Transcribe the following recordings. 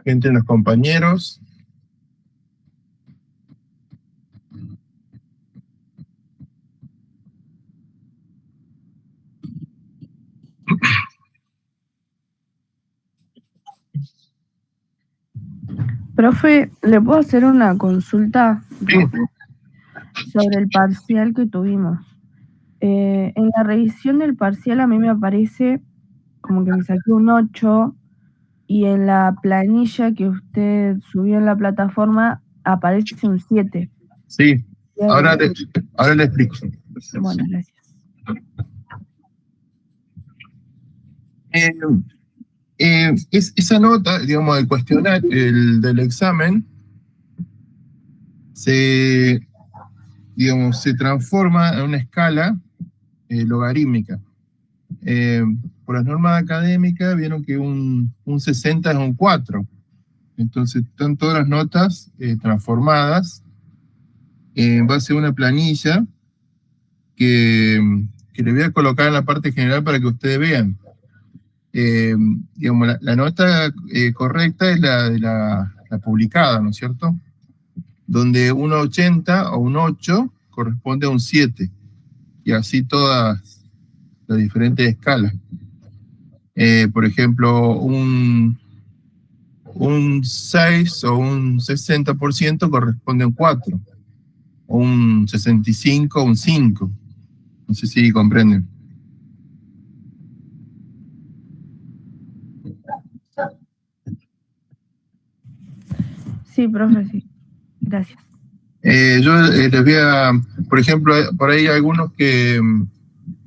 que entren los compañeros. Profe, ¿le puedo hacer una consulta Sí. sobre el parcial que tuvimos? En la revisión del parcial a mí me aparece como que me saqué un 8 y en la planilla que usted subió en la plataforma aparece un 7. Sí, ahora le explico. Bueno, gracias. Esa nota, digamos, del cuestionario, del examen, se transforma en una escala logarítmica. Por las normas académicas vieron que un 60 es un 4. Entonces están todas las notas transformadas en base a una planilla que le voy a colocar en la parte general para que ustedes vean. Digamos, la nota correcta es la de la publicada, ¿no es cierto? Donde un 80 o un 8 corresponde a un 7, y así todas las diferentes escalas. Por ejemplo, un 6 o un 60% corresponde a un 4, o un 65 a un 5. No sé si comprenden. Sí, profe, sí. Gracias. Yo les voy a, por ejemplo, por ahí hay algunos que,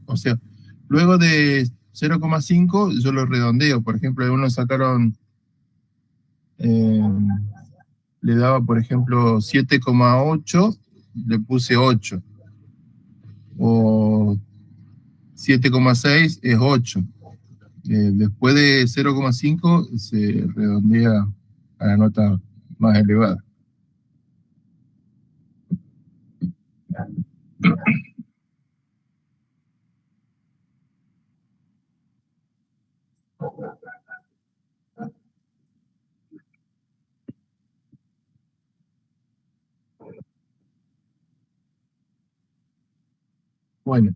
o sea, luego de 0,5 yo lo redondeo. Por ejemplo, algunos sacaron, le daba, por ejemplo, 7,8, le puse 8. O 7,6 es 8. Después de 0,5 se redondea a la nota más elevada. Bueno.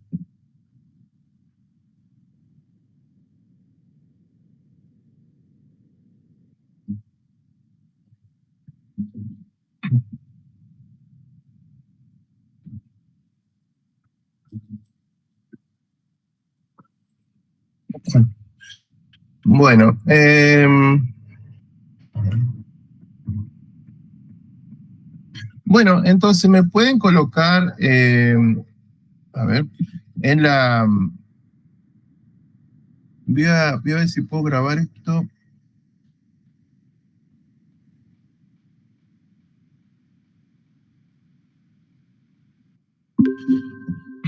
Bueno, bueno, entonces me pueden colocar, a ver, en la... Voy a ver si puedo grabar esto.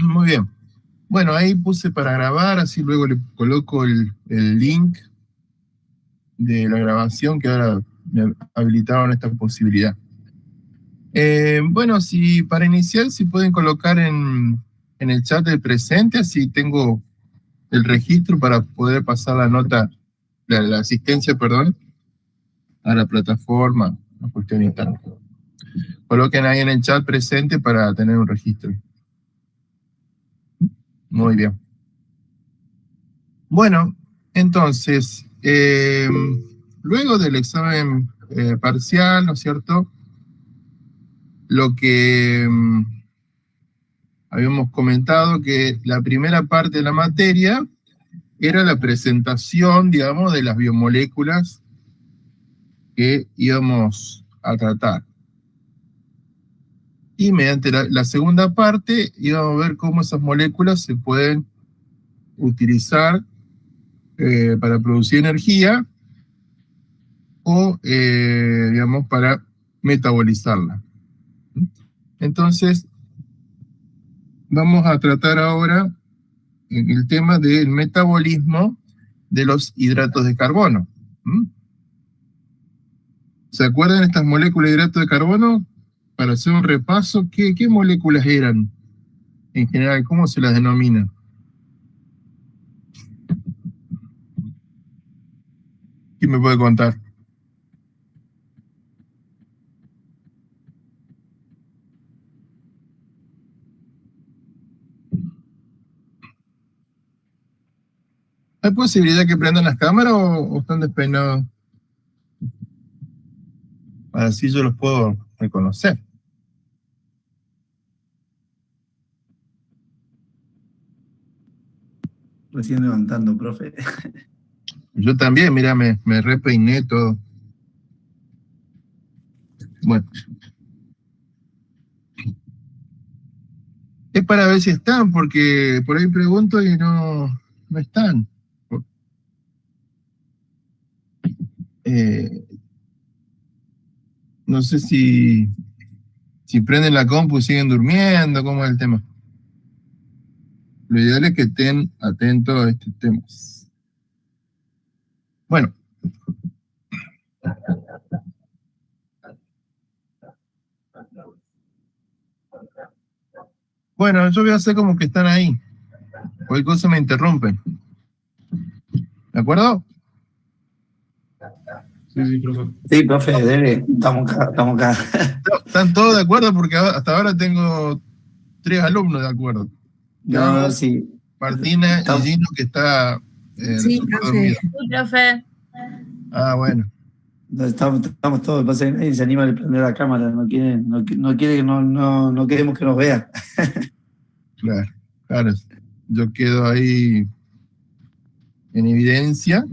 Muy bien. Bueno, ahí puse para grabar, así luego le coloco el link de la grabación, que ahora me habilitaron esta posibilidad. Bueno, si para iniciar, si pueden colocar en el chat del presente, así tengo el registro para poder pasar la nota, la asistencia, perdón, a la plataforma, la cuestión interna. Coloquen ahí en el chat presente para tener un registro. Muy bien. Bueno, entonces, luego del examen parcial, ¿no es cierto? Lo que habíamos comentado, que la primera parte de la materia era la presentación, digamos, de las biomoléculas que íbamos a tratar. Y mediante la segunda parte íbamos a ver cómo esas moléculas se pueden utilizar para producir energía o, digamos, para metabolizarla. Entonces, vamos a tratar ahora el tema del metabolismo de los hidratos de carbono. ¿Se acuerdan estas moléculas de hidratos de carbono? Para hacer un repaso, ¿qué moléculas eran en general? ¿Cómo se las denomina? ¿Quién me puede contar? ¿Hay posibilidad que prendan las cámaras o están despeinados? Así yo los puedo reconocer. Recién levantando, profe. Yo también, mira, me repeiné todo. Bueno. Es para ver si están, porque por ahí pregunto y no están. No sé si prenden la compu y siguen durmiendo, ¿cómo es el tema? Lo ideal es que estén atentos a estos temas. Bueno. Bueno, yo voy a hacer como que están ahí. Cualquier cosa me interrumpen. ¿De acuerdo? Sí, profe. Sí, profe, debe. Estamos acá. ¿Están todos de acuerdo? Porque hasta ahora tengo 3 alumnos de acuerdo. No, sí. Martina y Gino, que está sí, profe. Sí, profe. Ah, bueno. Estamos todos, pasa que nadie se anima a prender la cámara, no quiere que no queremos que nos vea. Claro. Yo quedo ahí en evidencia.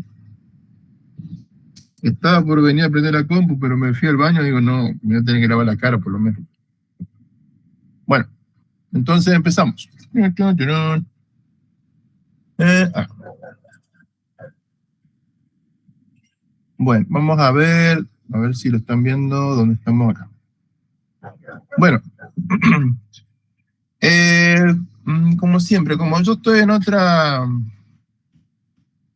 Estaba por venir a prender la compu, pero me fui al baño y digo, no, me voy a tener que lavar la cara por lo menos. Bueno, entonces empezamos. Bueno, vamos a ver si lo están viendo, dónde estamos acá. Bueno, como siempre, como yo estoy en otra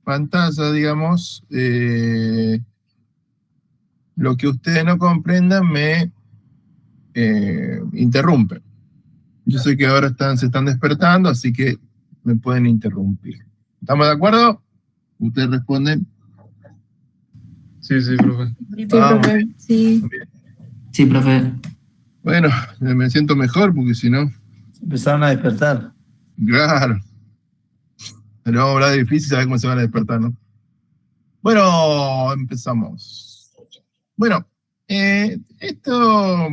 pantalla, digamos, lo que ustedes no comprendan me interrumpen. Yo sé que ahora se están despertando, así que me pueden interrumpir. ¿Estamos de acuerdo? Ustedes responden. Sí, profe. Sí, profe. Sí. Sí, profe. Bueno, me siento mejor porque si no... Empezaron a despertar. Claro. Pero vamos a hablar de difícil, saber cómo se van a despertar, ¿no? Bueno, empezamos. Bueno, esto...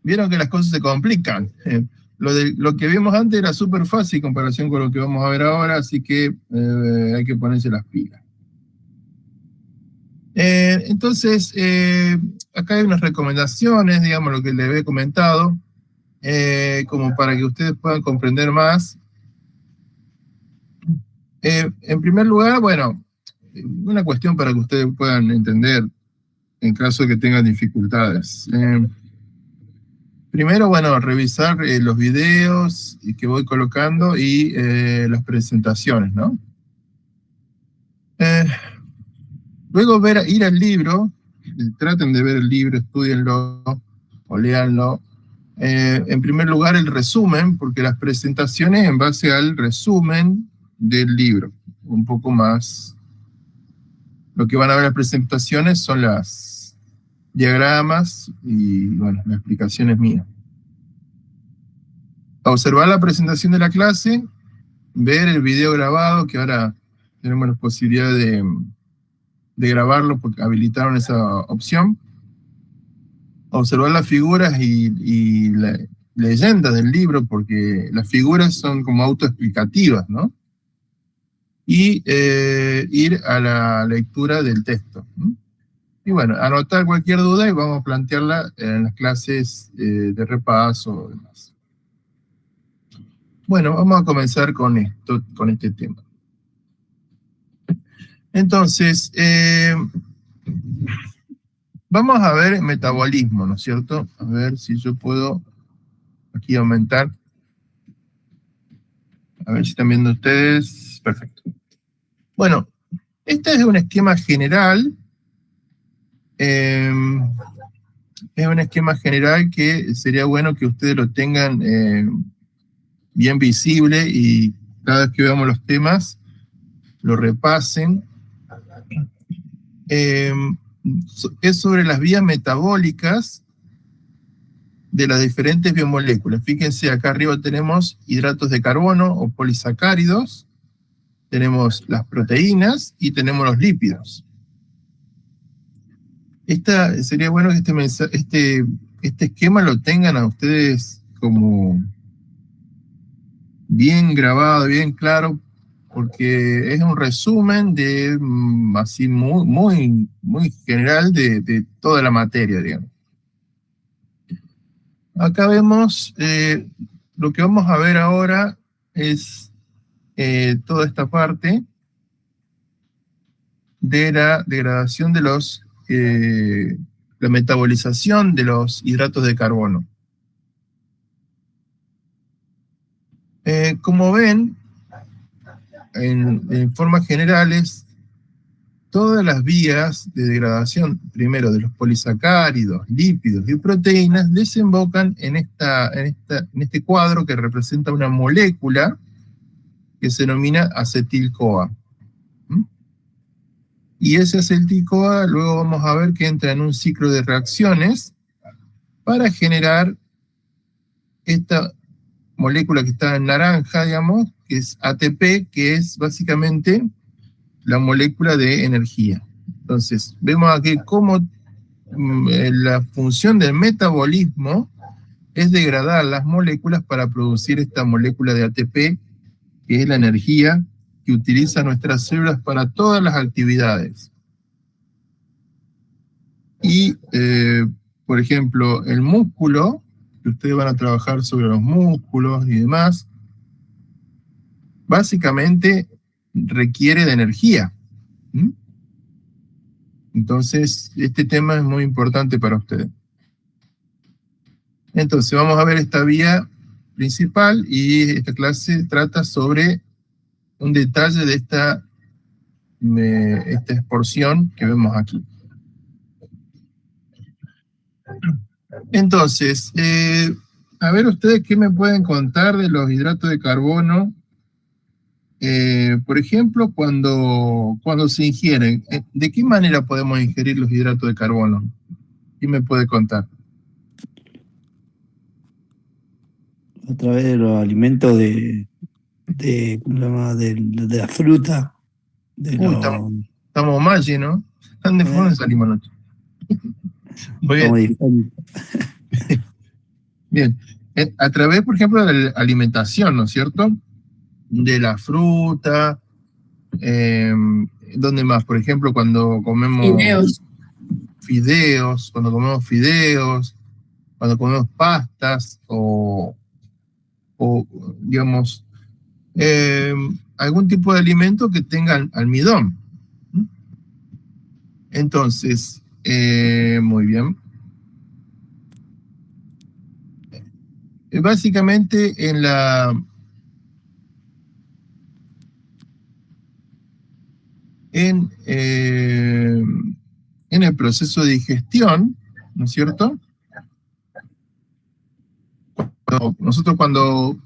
Vieron que las cosas se complican. Lo que vimos antes era súper fácil en comparación con lo que vamos a ver ahora, así que hay que ponerse las pilas. Entonces, acá hay unas recomendaciones, digamos, lo que les había comentado, como para que ustedes puedan comprender más. En primer lugar, bueno, una cuestión para que ustedes puedan entender en caso de que tengan dificultades. Primero, bueno, revisar los videos que voy colocando y las presentaciones, ¿no? Luego ir al libro, traten de ver el libro, estudienlo o léanlo. En primer lugar, el resumen, porque las presentaciones en base al resumen del libro, un poco más. Lo que van a ver las presentaciones son las diagramas y, bueno, las explicaciones mías. Observar la presentación de la clase, ver el video grabado, que ahora tenemos la posibilidad de grabarlo porque habilitaron esa opción. Observar las figuras y la leyenda del libro, porque las figuras son como autoexplicativas, ¿no? Y ir a la lectura del texto. Y bueno, anotar cualquier duda y vamos a plantearla en las clases de repaso o demás. Bueno, vamos a comenzar con este tema. Entonces, vamos a ver metabolismo, ¿no es cierto? A ver si yo puedo aquí aumentar. A ver si están viendo ustedes. Perfecto. Bueno, este es un esquema general. Es un esquema general que sería bueno que ustedes lo tengan bien visible y cada vez que veamos los temas lo repasen. Es sobre las vías metabólicas de las diferentes biomoléculas. Fíjense, acá arriba tenemos hidratos de carbono o polisacáridos, tenemos las proteínas y tenemos los lípidos. Sería bueno que este esquema lo tengan a ustedes como bien grabado, bien claro, porque es un resumen de así muy general de toda la materia, digamos. Acá vemos, lo que vamos a ver ahora es toda esta parte de la degradación de la metabolización de los hidratos de carbono. Como ven, en formas generales, todas las vías de degradación, primero de los polisacáridos, lípidos y proteínas, desembocan en este cuadro que representa una molécula que se denomina acetil-CoA. Y ese acetil-CoA luego vamos a ver que entra en un ciclo de reacciones para generar esta molécula que está en naranja, digamos, que es ATP, que es básicamente la molécula de energía. Entonces, vemos aquí cómo la función del metabolismo es degradar las moléculas para producir esta molécula de ATP, que es la energía que utilizan nuestras células para todas las actividades. Y, por ejemplo, el músculo, que ustedes van a trabajar sobre los músculos y demás, básicamente requiere de energía. Entonces, este tema es muy importante para ustedes. Entonces, vamos a ver esta vía principal y esta clase trata sobre un detalle de esta porción que vemos aquí. Entonces, a ver ustedes qué me pueden contar de los hidratos de carbono. Por ejemplo, cuando se ingieren, ¿de qué manera podemos ingerir los hidratos de carbono? ¿Quién me puede contar? A través de los alimentos ¿cómo se llama? De la fruta. Estamos más llenos. ¿Dónde fueron salimos anoche? Muy bien. Bien. A través, por ejemplo, de la alimentación, ¿no es cierto? De la fruta. ¿Dónde más? Por ejemplo, cuando comemos fideos, cuando comemos pastas o digamos, algún tipo de alimento que tenga almidón. Entonces, muy bien. Básicamente en el proceso de digestión, ¿no es cierto? Nosotros cuando,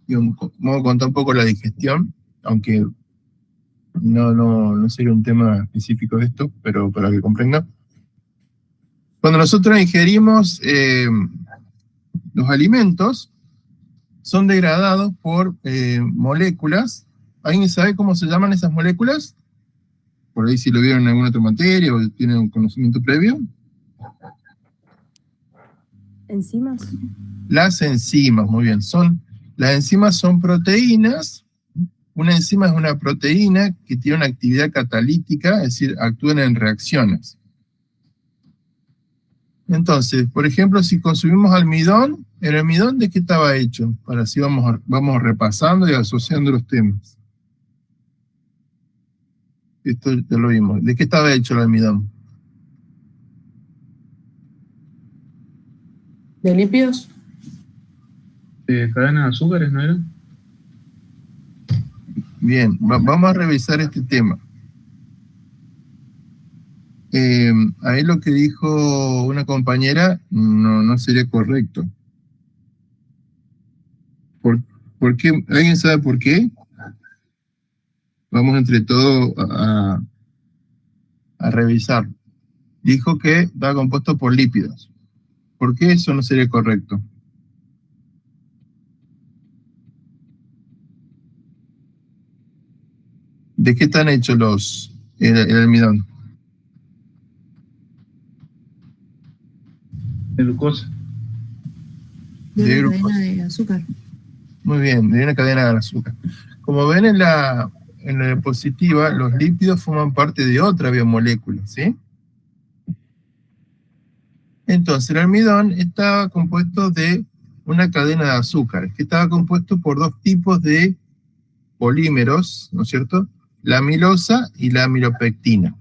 vamos a contar un poco la digestión, aunque no sería un tema específico de esto, pero para que comprendan. Cuando nosotros ingerimos los alimentos, son degradados por moléculas. ¿Alguien sabe cómo se llaman esas moléculas? Por ahí si lo vieron en alguna otra materia o tienen un conocimiento previo. ¿Enzimas? Las enzimas, muy bien. Las enzimas son proteínas. Una enzima es una proteína que tiene una actividad catalítica, es decir, actúan en reacciones. Entonces, por ejemplo, si consumimos almidón, ¿el almidón de qué estaba hecho? Para así vamos repasando y asociando los temas. Esto ya lo vimos. ¿De qué estaba hecho el almidón? ¿De lípidos? De cadena de azúcares, ¿no era? Bien, vamos a revisar este tema. Ahí lo que dijo una compañera no sería correcto. ¿Por qué? ¿Alguien sabe por qué? Vamos entre todos a revisar. Dijo que estaba compuesto por lípidos. ¿Por qué eso no sería correcto? ¿De qué están hechos el almidón? De glucosa. De De una glucosa. cadena de azúcar. Muy bien, de una cadena de azúcar. Como ven en la diapositiva, los lípidos forman parte de otra biomolécula, ¿sí? Entonces, el almidón estaba compuesto de una cadena de azúcares, que estaba compuesto por dos tipos de polímeros, ¿no es cierto? La amilosa y la amilopectina.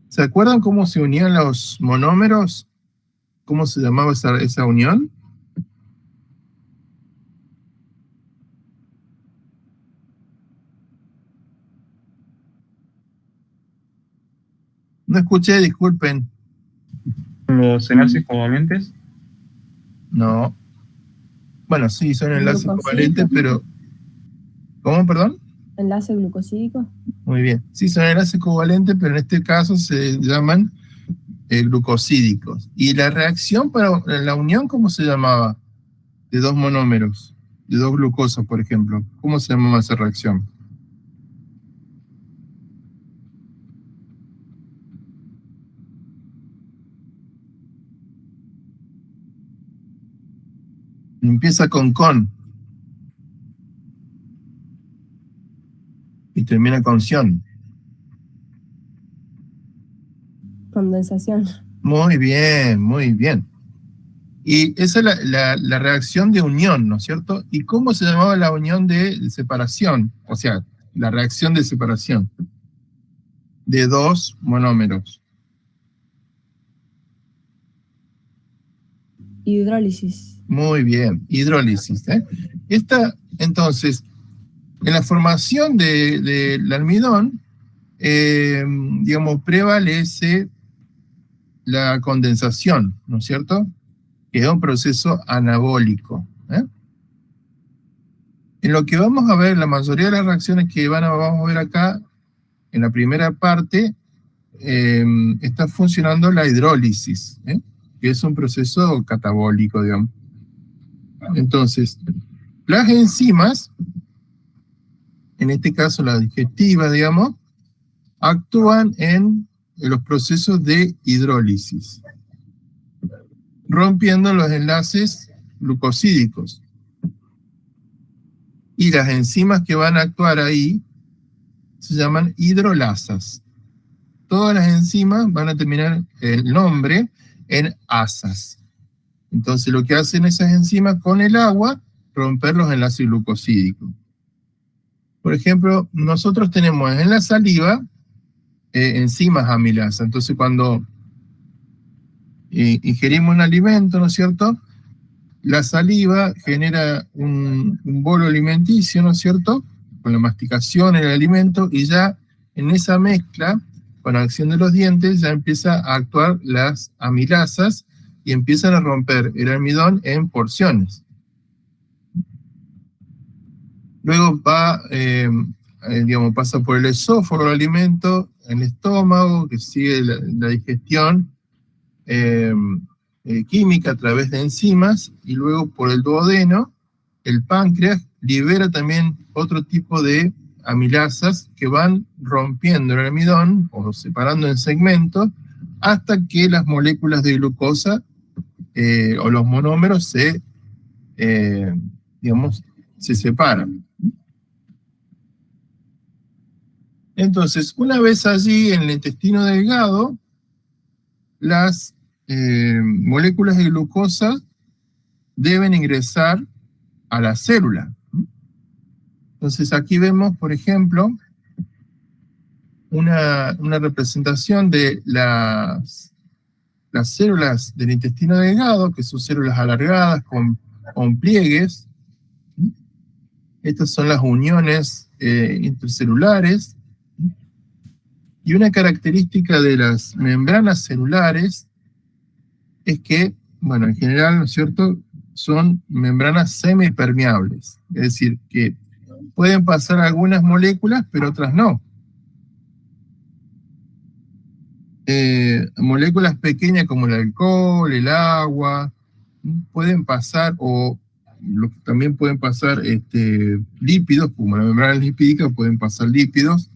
¿Se acuerdan cómo se unían los monómeros? ¿Cómo se llamaba esa unión? No escuché, disculpen. Los enlaces covalentes. No. Bueno, sí, son enlaces Glucosídico. covalentes, pero... ¿Cómo, perdón? Enlace glucosídico. Muy bien. Sí, son enlaces covalentes, pero en este caso se llaman glucosídicos. ¿Y la reacción para la unión, cómo se llamaba? De dos monómeros, de dos glucosas, por ejemplo. ¿Cómo se llamaba esa reacción? Empieza con y termina con ción. Condensación. Muy bien, muy bien. Y esa es la reacción de unión, ¿no es cierto? ¿Y cómo se llamaba la unión de separación? O sea, la reacción de separación de dos monómeros. Hidrólisis. Muy bien, hidrólisis. Entonces, en la formación del almidón, digamos, prevalece la condensación, ¿no es cierto? Que es un proceso anabólico. En lo que vamos a ver, la mayoría de las reacciones que vamos a ver acá, en la primera parte, está funcionando la hidrólisis, que es un proceso catabólico, digamos. Entonces, las enzimas, en este caso las digestivas, digamos, actúan en los procesos de hidrólisis, rompiendo los enlaces glucosídicos. Y las enzimas que van a actuar ahí se llaman hidrolasas. Todas las enzimas van a terminar el nombre en asas. Entonces lo que hacen esas enzimas con el agua, romper los enlaces glucosídicos. Por ejemplo, nosotros tenemos en la saliva enzimas amilasas. Entonces cuando ingerimos un alimento, ¿no es cierto? La saliva genera un bolo alimenticio, ¿no es cierto? Con la masticación del alimento, y ya en esa mezcla, con la acción de los dientes, ya empieza a actuar las amilasas y empiezan a romper el almidón en porciones. Luego pasa por el esófago el alimento, el estómago, que sigue la digestión química a través de enzimas, y luego por el duodeno, el páncreas libera también otro tipo de amilasas que van rompiendo el almidón o separando en segmentos hasta que las moléculas de glucosa o los monómeros se separan. Entonces, una vez allí en el intestino delgado, las moléculas de glucosa deben ingresar a la célula. Entonces aquí vemos, por ejemplo, una representación de las células del intestino delgado, que son células alargadas con pliegues. Estas son las uniones intercelulares. Y una característica de las membranas celulares es que, bueno, en general, ¿no es cierto?, son membranas semipermeables, es decir, que pueden pasar algunas moléculas, pero otras no. Moléculas pequeñas como el alcohol, el agua, pueden pasar, o también pueden pasar lípidos, como la membrana lipídica, pueden pasar lípidos,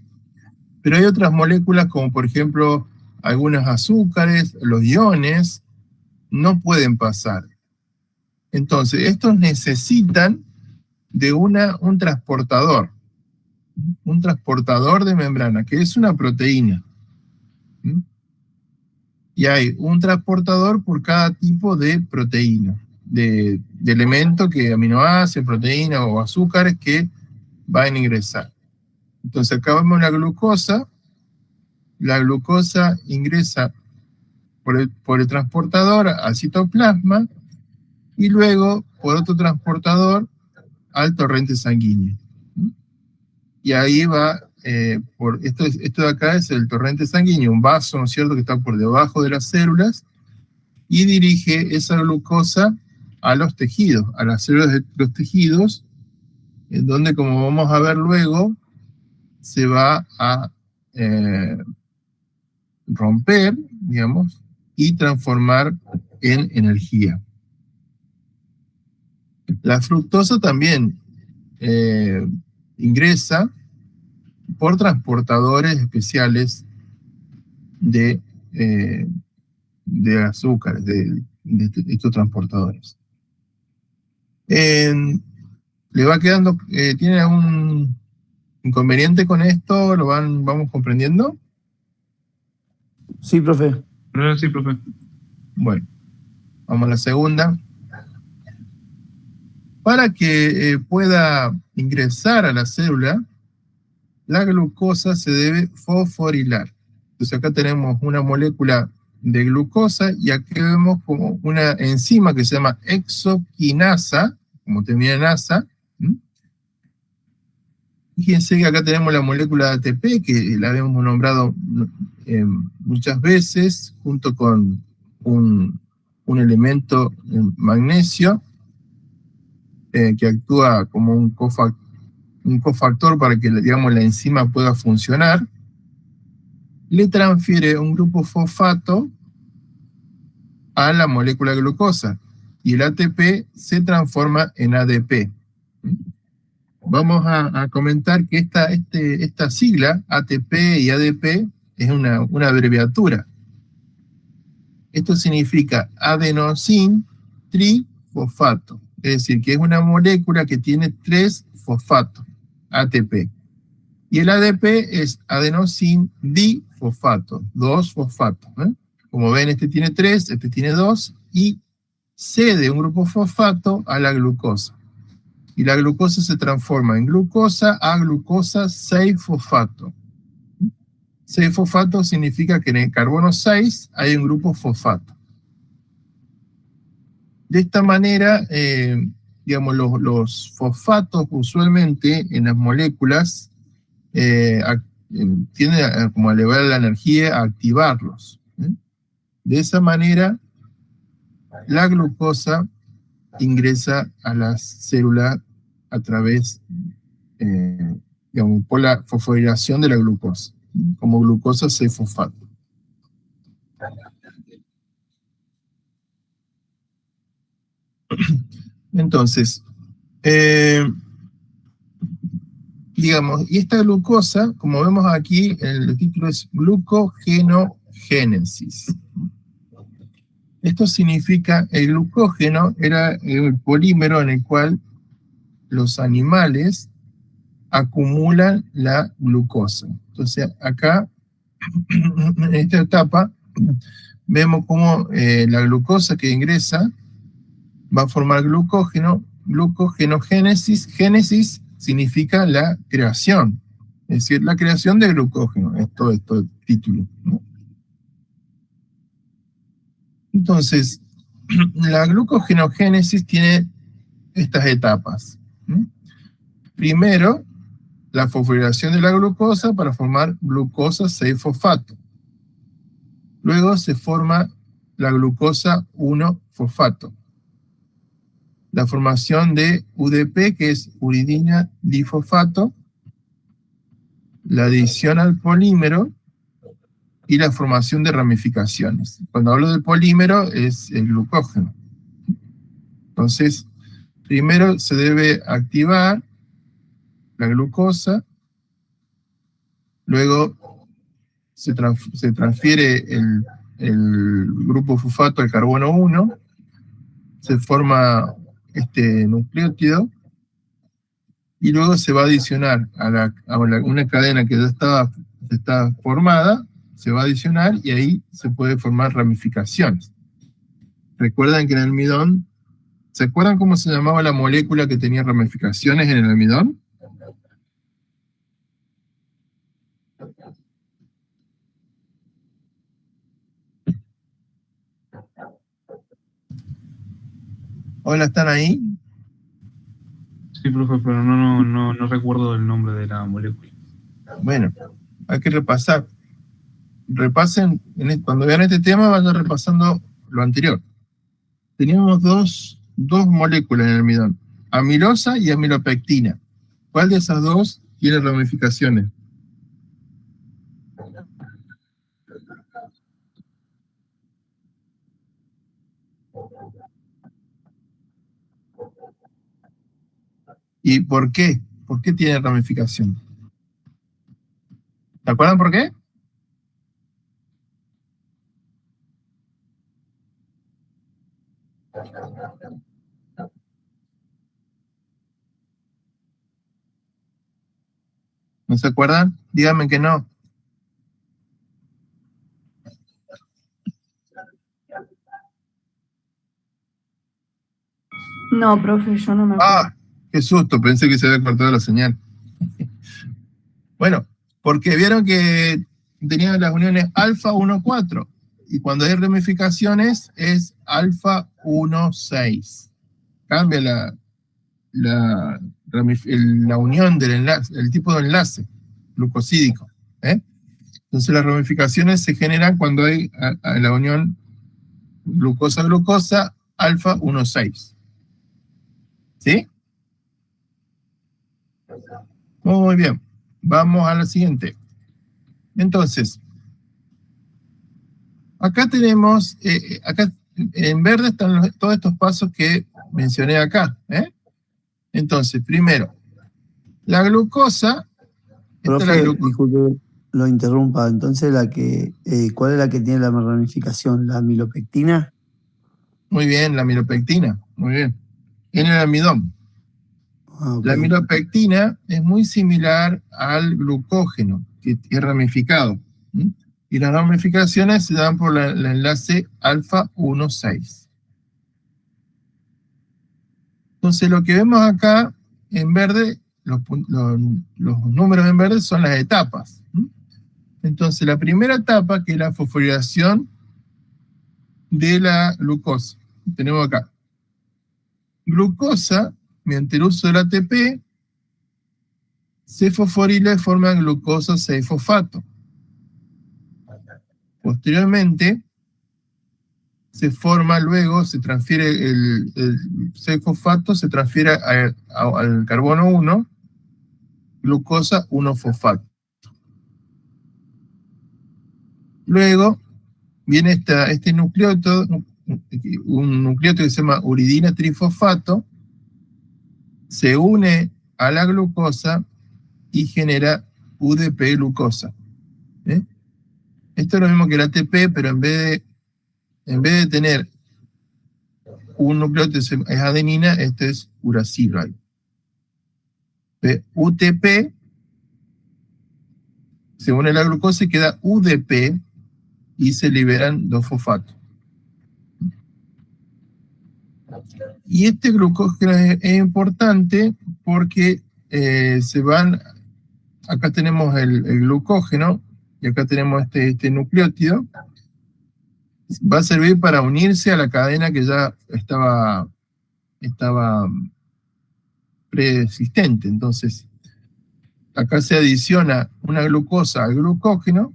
pero hay otras moléculas, como por ejemplo algunos azúcares, los iones, no pueden pasar. Entonces, estos necesitan de un transportador de membrana, que es una proteína. ¿Mm? Y hay un transportador por cada tipo de proteína, de elemento, que aminoácidos, proteínas o azúcares que van a ingresar. Entonces acá vemos la glucosa ingresa por el transportador al citoplasma y luego por otro transportador al torrente sanguíneo. Y ahí va, esto de acá es el torrente sanguíneo, un vaso, ¿no es cierto?, que está por debajo de las células y dirige esa glucosa a los tejidos, a las células de los tejidos, en donde, como vamos a ver luego, se va a romper, digamos, y transformar en energía. La fructosa también ingresa por transportadores especiales de azúcares, de estos transportadores. ¿Le va quedando, tiene algún inconveniente con esto? ¿Vamos comprendiendo? Sí, profe. Sí, profe. Bueno, vamos a la segunda. Para que pueda ingresar a la célula, la glucosa se debe fosforilar. Entonces acá tenemos una molécula de glucosa y aquí vemos como una enzima que se llama hexoquinasa, como termina en asa. Fíjense que acá tenemos la molécula de ATP, que la habíamos nombrado muchas veces, junto con un elemento magnesio, que actúa como un cofactor para que, digamos, la enzima pueda funcionar. Le transfiere un grupo fosfato a la molécula de glucosa y el ATP se transforma en ADP. Vamos a comentar que esta sigla, ATP y ADP, es una abreviatura. Esto significa adenosin trifosfato, es decir, que es una molécula que tiene 3 fosfatos, ATP. Y el ADP es adenosin difosfato, 2 fosfatos. Como ven, este tiene 3, este tiene 2, y cede un grupo fosfato a la glucosa. Y la glucosa se transforma en glucosa a glucosa 6-fosfato. 6-fosfato significa que en el carbono 6 hay un grupo fosfato. De esta manera, digamos, los fosfatos usualmente en las moléculas tienden a como elevar la energía, a activarlos. De esa manera, la glucosa ingresa a las células a través, digamos, por la fosforilación de la glucosa, como glucosa 6-fosfato. Entonces, digamos, y esta glucosa, como vemos aquí, el título es glucogenogénesis. Esto significa, el glucógeno era el polímero en el cual los animales acumulan la glucosa. Entonces, acá, en esta etapa, vemos cómo la glucosa que ingresa va a formar glucógeno, glucogenogénesis. Génesis significa la creación, es decir, la creación de glucógeno, esto es el título, ¿no? Entonces, la glucogenogénesis tiene estas etapas. Primero, la fosforilación de la glucosa para formar glucosa 6-fosfato. Luego se forma la glucosa 1-fosfato. La formación de UDP, que es uridina difosfato, la adición al polímero y la formación de ramificaciones. Cuando hablo de polímero es el glucógeno. Entonces, primero se debe activar la glucosa, luego se transfiere el grupo fosfato al carbono 1, se forma este nucleótido, y luego se va a adicionar a una cadena que ya está formada, se va a adicionar y ahí se puede formar ramificaciones. Recuerdan que en el almidón, ¿se acuerdan cómo se llamaba la molécula que tenía ramificaciones en el almidón? Hola, ¿están ahí? Sí, profe, pero no recuerdo el nombre de la molécula. Bueno, hay que repasar. Repasen, cuando vean este tema, vayan repasando lo anterior. Teníamos dos moléculas en el almidón, amilosa y amilopectina. ¿Cuál de esas dos tiene ramificaciones? ¿Y por qué? ¿Por qué tiene ramificación? ¿Se acuerdan por qué? ¿No se acuerdan? Díganme que no. No, profe, yo no me acuerdo. ¡Ah! ¡Qué susto! Pensé que se había cortado la señal. Bueno, porque vieron que tenían las uniones alfa 1,4 y cuando hay ramificaciones es alfa 1,6. Cambia la unión del enlace, el tipo de enlace glucosídico. Entonces las ramificaciones se generan cuando hay la unión glucosa-glucosa alfa 1,6. ¿Sí? Muy bien. Vamos a la siguiente. Entonces, acá tenemos, acá en verde están todos estos pasos que mencioné acá. Entonces, primero, la glucosa. Profe, disculpe, lo interrumpa. Entonces, ¿cuál es la que tiene la ramificación? ¿La amilopectina? Muy bien, la amilopectina. Muy bien. En el almidón. Ah, okay. La amilopectina es muy similar al glucógeno, que es ramificado. Y las ramificaciones se dan por el enlace alfa 1,6. Entonces lo que vemos acá en verde, los números en verde son las etapas. Entonces la primera etapa, que es la fosforilación de la glucosa. Tenemos acá glucosa, mediante el uso del ATP, se fosforila y forma glucosa 6-fosfato. Posteriormente, se forma luego, se transfiere el 6-fosfato, se transfiere al carbono 1, glucosa 1-fosfato. Luego viene este nucleótido, un nucleótido que se llama uridina trifosfato, se une a la glucosa y genera UDP glucosa. Esto es lo mismo que el ATP, pero en vez de tener un nucleótido es adenina, este es uracilo. UTP se une a la glucosa y queda UDP y se liberan 2-fosfatos. Y este glucógeno es importante porque acá tenemos el glucógeno y acá tenemos este nucleótido. Va a servir para unirse a la cadena que ya estaba preexistente. Entonces, acá se adiciona una glucosa al glucógeno,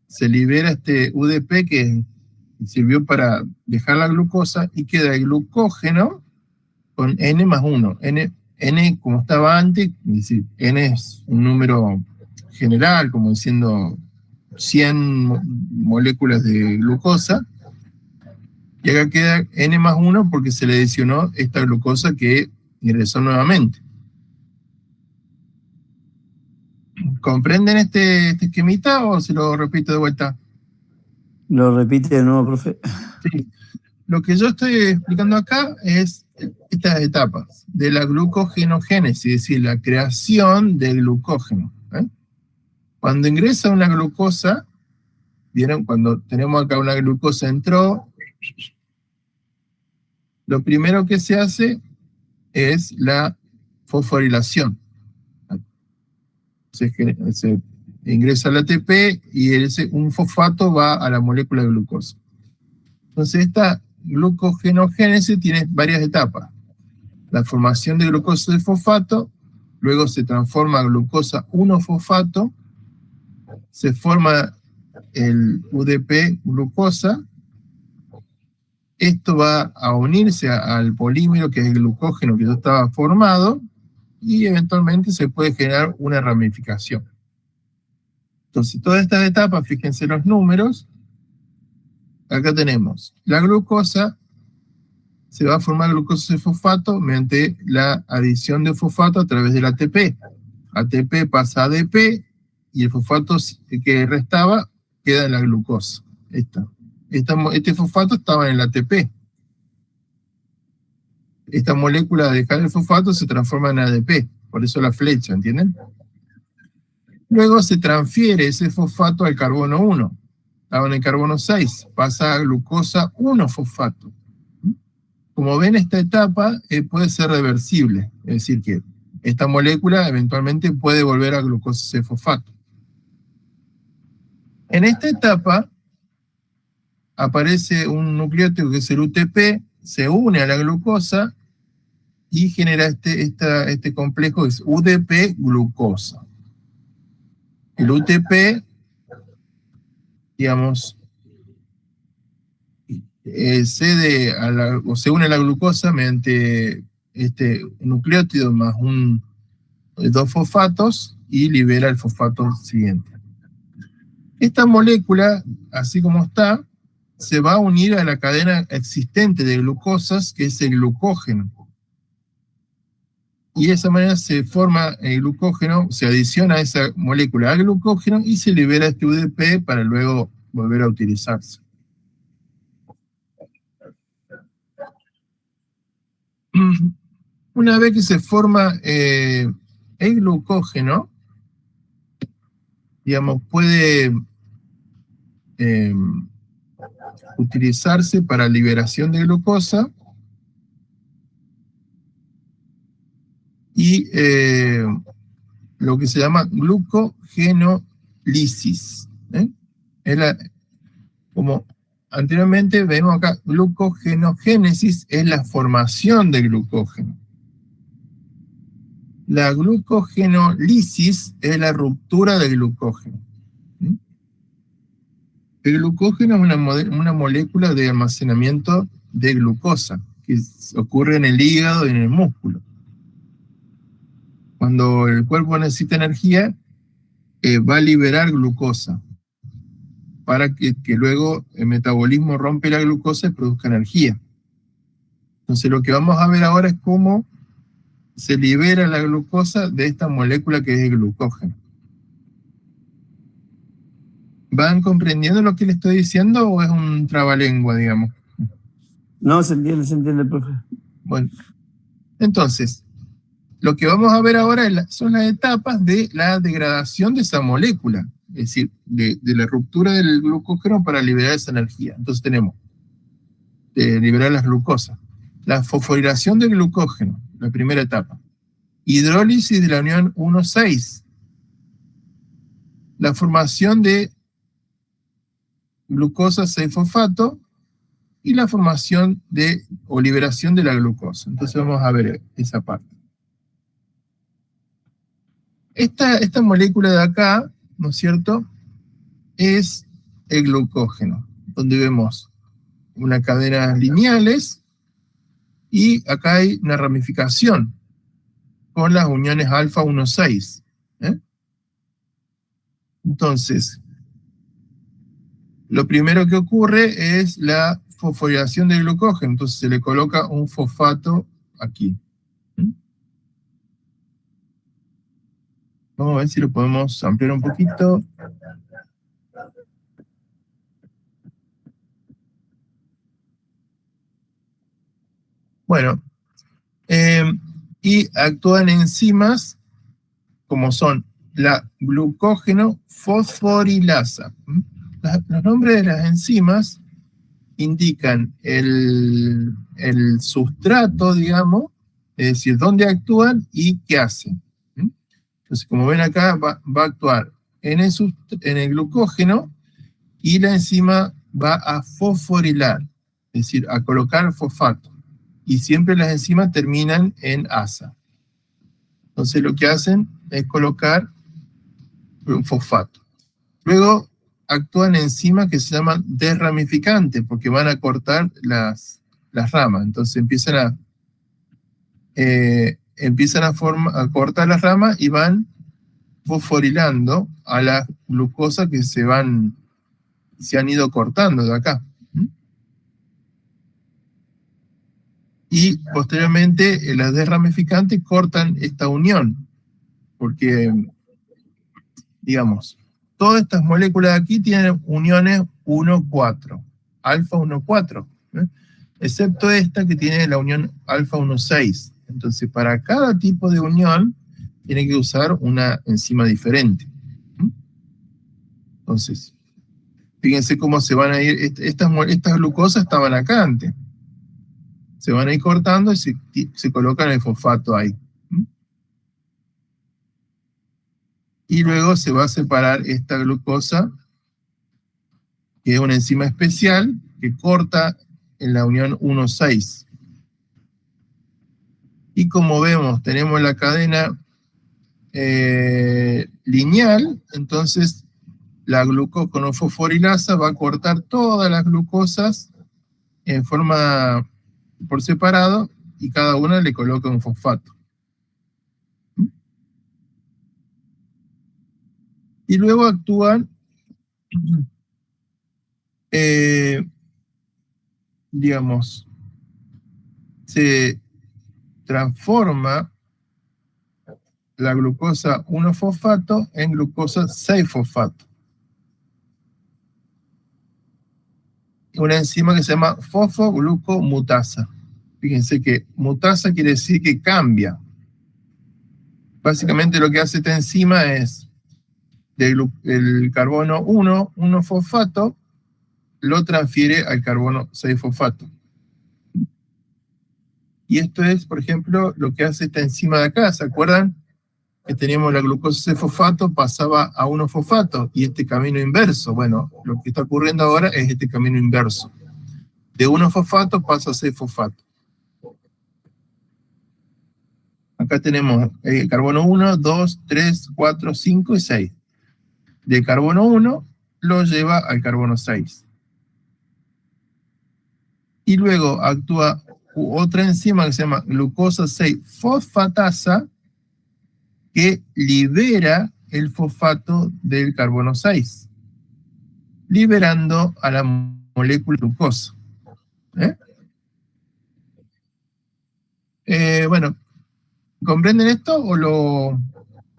se libera este UDP que sirvió para dejar la glucosa y queda el glucógeno con N más 1. N como estaba antes, es decir, N es un número general, como diciendo 100 moléculas de glucosa, Y acá queda N+1 porque se le adicionó esta glucosa que ingresó nuevamente. ¿Comprenden este esquemita o se lo repito de vuelta? Lo repite de nuevo, profe. Sí. Lo que yo estoy explicando acá es estas etapas de la glucogenogénesis, es decir, la creación del glucógeno. Cuando ingresa una glucosa, ¿vieron? Cuando tenemos acá una glucosa entró, lo primero que se hace es la fosforilación. Se ingresa al ATP y un fosfato va a la molécula de glucosa. Entonces esta glucogenogénesis tiene varias etapas. La formación de glucosa de fosfato, luego se transforma a glucosa 1-fosfato, se forma el UDP glucosa, esto va a unirse al polímero que es el glucógeno que ya estaba formado y eventualmente se puede generar una ramificación. Entonces todas estas etapas, fíjense los números, acá tenemos la glucosa, se va a formar glucosa de fosfato mediante la adición de fosfato a través del ATP. ATP pasa a ADP y el fosfato que restaba queda en la glucosa. Este fosfato estaba en el ATP. Esta molécula de dejar el fosfato se transforma en ADP, por eso la flecha, ¿entienden? Luego se transfiere ese fosfato al carbono 1. Estaba en el carbono 6, pasa a glucosa 1-fosfato. Como ven, esta etapa puede ser reversible, es decir, que esta molécula eventualmente puede volver a glucosa 6-fosfato. En esta etapa aparece un nucleótido que es el UTP, se une a la glucosa y genera este complejo que es UDP-glucosa. El UTP, digamos, se une a la glucosa mediante este nucleótido más dos fosfatos y libera el fosfato siguiente. Esta molécula, así como está, se va a unir a la cadena existente de glucosas, que es el glucógeno. Y de esa manera se forma el glucógeno, se adiciona a esa molécula al glucógeno y se libera este UDP para luego volver a utilizarse. Una vez que se forma el glucógeno, digamos, puede utilizarse para liberación de glucosa y lo que se llama glucogenolisis. Como anteriormente vemos acá, glucogenogénesis es la formación de glucógeno. La glucogenolisis es la ruptura del glucógeno. El glucógeno es una molécula de almacenamiento de glucosa que ocurre en el hígado y en el músculo. Cuando el cuerpo necesita energía, va a liberar glucosa para que luego el metabolismo rompe la glucosa y produzca energía. Entonces lo que vamos a ver ahora es cómo se libera la glucosa de esta molécula que es el glucógeno. ¿Van comprendiendo lo que le estoy diciendo o es un trabalengua, digamos? No, se entiende, profe. Bueno, entonces, lo que vamos a ver ahora son las etapas de la degradación de esa molécula, es decir, de la ruptura del glucógeno para liberar esa energía. Entonces tenemos liberar las glucosas, la fosforilación del glucógeno, la primera etapa, hidrólisis de la unión 1,6, la formación de glucosa 6-fosfato y la formación o liberación de la glucosa. Entonces vamos a ver esa parte. Esta molécula de acá, ¿no es cierto?, es el glucógeno, donde vemos una cadena lineales y acá hay una ramificación con las uniones alfa 1,6. Entonces, lo primero que ocurre es la fosforilación del glucógeno, entonces se le coloca un fosfato aquí. Vamos a ver si lo podemos ampliar un poquito. Bueno, y actúan enzimas como son la glucógeno fosforilasa. Los nombres de las enzimas indican el sustrato, digamos, es decir, dónde actúan y qué hacen. Entonces, como ven acá, va a actuar en el glucógeno y la enzima va a fosforilar, es decir, a colocar fosfato. Y siempre las enzimas terminan en asa. Entonces lo que hacen es colocar un fosfato. Luego actúan enzimas que se llaman desramificantes, porque van a cortar las ramas. Entonces empiezan a cortar las ramas y van fosforilando a la glucosa que se han ido cortando de acá. Y posteriormente las desramificantes cortan esta unión, porque, digamos, todas estas moléculas de aquí tienen uniones 1,4, alfa 1,4, excepto esta que tiene la unión alfa 1,6. Entonces, para cada tipo de unión, tiene que usar una enzima diferente. Entonces, fíjense cómo se van a ir, estas glucosas estaban acá antes. Se van a ir cortando y se colocan el fosfato ahí. Y luego se va a separar esta glucosa, que es una enzima especial, que corta en la unión 1,6. Y como vemos, tenemos la cadena lineal, entonces la glucógeno fosforilasa va a cortar todas las glucosas en forma por separado y cada una le coloca un fosfato. Y luego actúan, digamos, se transforma la glucosa 1-fosfato en glucosa 6-fosfato. Una enzima que se llama fosfoglucomutasa. Fíjense que mutasa quiere decir que cambia. Básicamente lo que hace esta enzima es el carbono 1-fosfato, lo transfiere al carbono 6-fosfato. Y esto es, por ejemplo, lo que hace esta enzima de acá. ¿Se acuerdan? Que teníamos la glucosa 6-fosfato, pasaba a 1-fosfato, y este camino inverso. Bueno, lo que está ocurriendo ahora es este camino inverso. De 1-fosfato pasa a 6-fosfato. Acá tenemos el carbono 1, 2, 3, 4, 5 y 6. Del carbono 1 lo lleva al carbono 6. Y luego actúa otra enzima que se llama glucosa 6-fosfatasa, que libera el fosfato del carbono 6, liberando a la molécula glucosa. Bueno, ¿comprenden esto o lo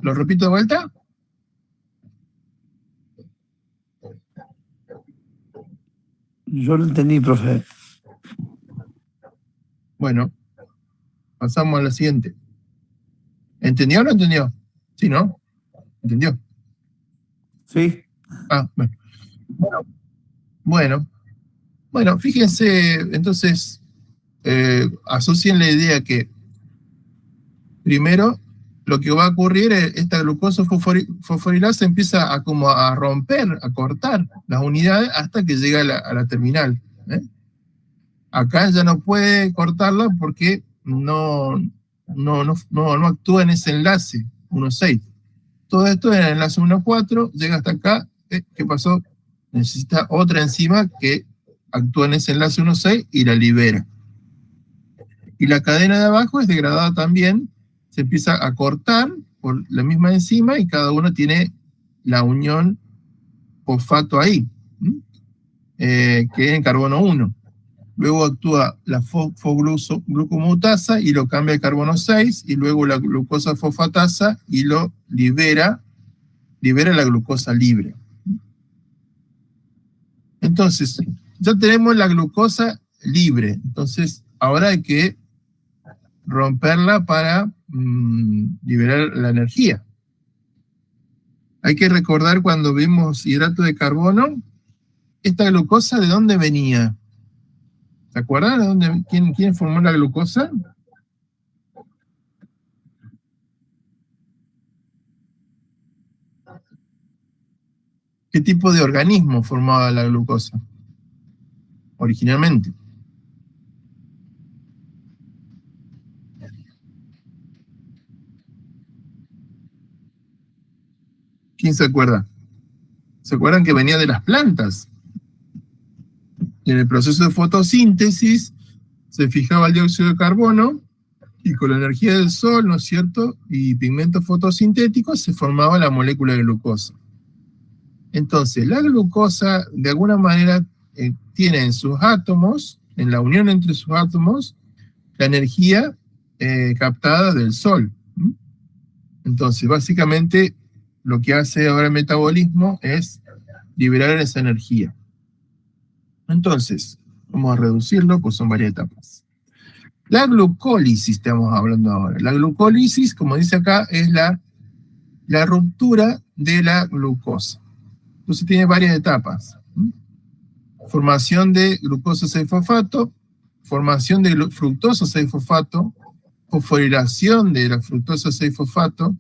repito de vuelta? Yo lo entendí, profe. Bueno, pasamos a la siguiente. ¿Entendió o no entendió? Sí, ¿no? ¿Entendió? Sí. Ah, bueno. Bueno, fíjense, entonces, asocien la idea que primero lo que va a ocurrir es esta glucosa fosforilasa empieza a romper, a cortar las unidades hasta que llega a la terminal. Acá ya no puede cortarla porque no actúa en ese enlace 1,6. Todo esto en el enlace 1,4 llega hasta acá. ¿Qué pasó? Necesita otra enzima que actúa en ese enlace 1,6 y la libera. Y la cadena de abajo es degradada también, se empieza a cortar por la misma enzima y cada uno tiene la unión fosfato ahí. que es en carbono 1. Luego actúa la fosfoglucomutasa y lo cambia a carbono 6, y luego la glucosa fosfatasa y lo libera la glucosa libre. Entonces, ya tenemos la glucosa libre. Entonces, ahora hay que romperla para liberar la energía. Hay que recordar cuando vimos hidrato de carbono, esta glucosa, ¿de dónde venía? ¿Se acuerdan de quién formó la glucosa? ¿Qué tipo de organismo formaba la glucosa originalmente? ¿Quién se acuerda? ¿Se acuerdan que venía de las plantas? En el proceso de fotosíntesis se fijaba el dióxido de carbono y con la energía del sol, ¿no es cierto?, y pigmentos fotosintéticos se formaba la molécula de glucosa. Entonces, la glucosa, de alguna manera, tiene en sus átomos, en la unión entre sus átomos, la energía captada del sol. Entonces, básicamente, lo que hace ahora el metabolismo es liberar esa energía. Entonces, vamos a reducirlo, pues son varias etapas. La glucólisis, estamos hablando ahora. La glucólisis, como dice acá, es la ruptura de la glucosa. Entonces tiene varias etapas. Formación de glucosa 6-fosfato, formación de fructosa 6-fosfato, fosforilación de la fructosa 6-fosfato,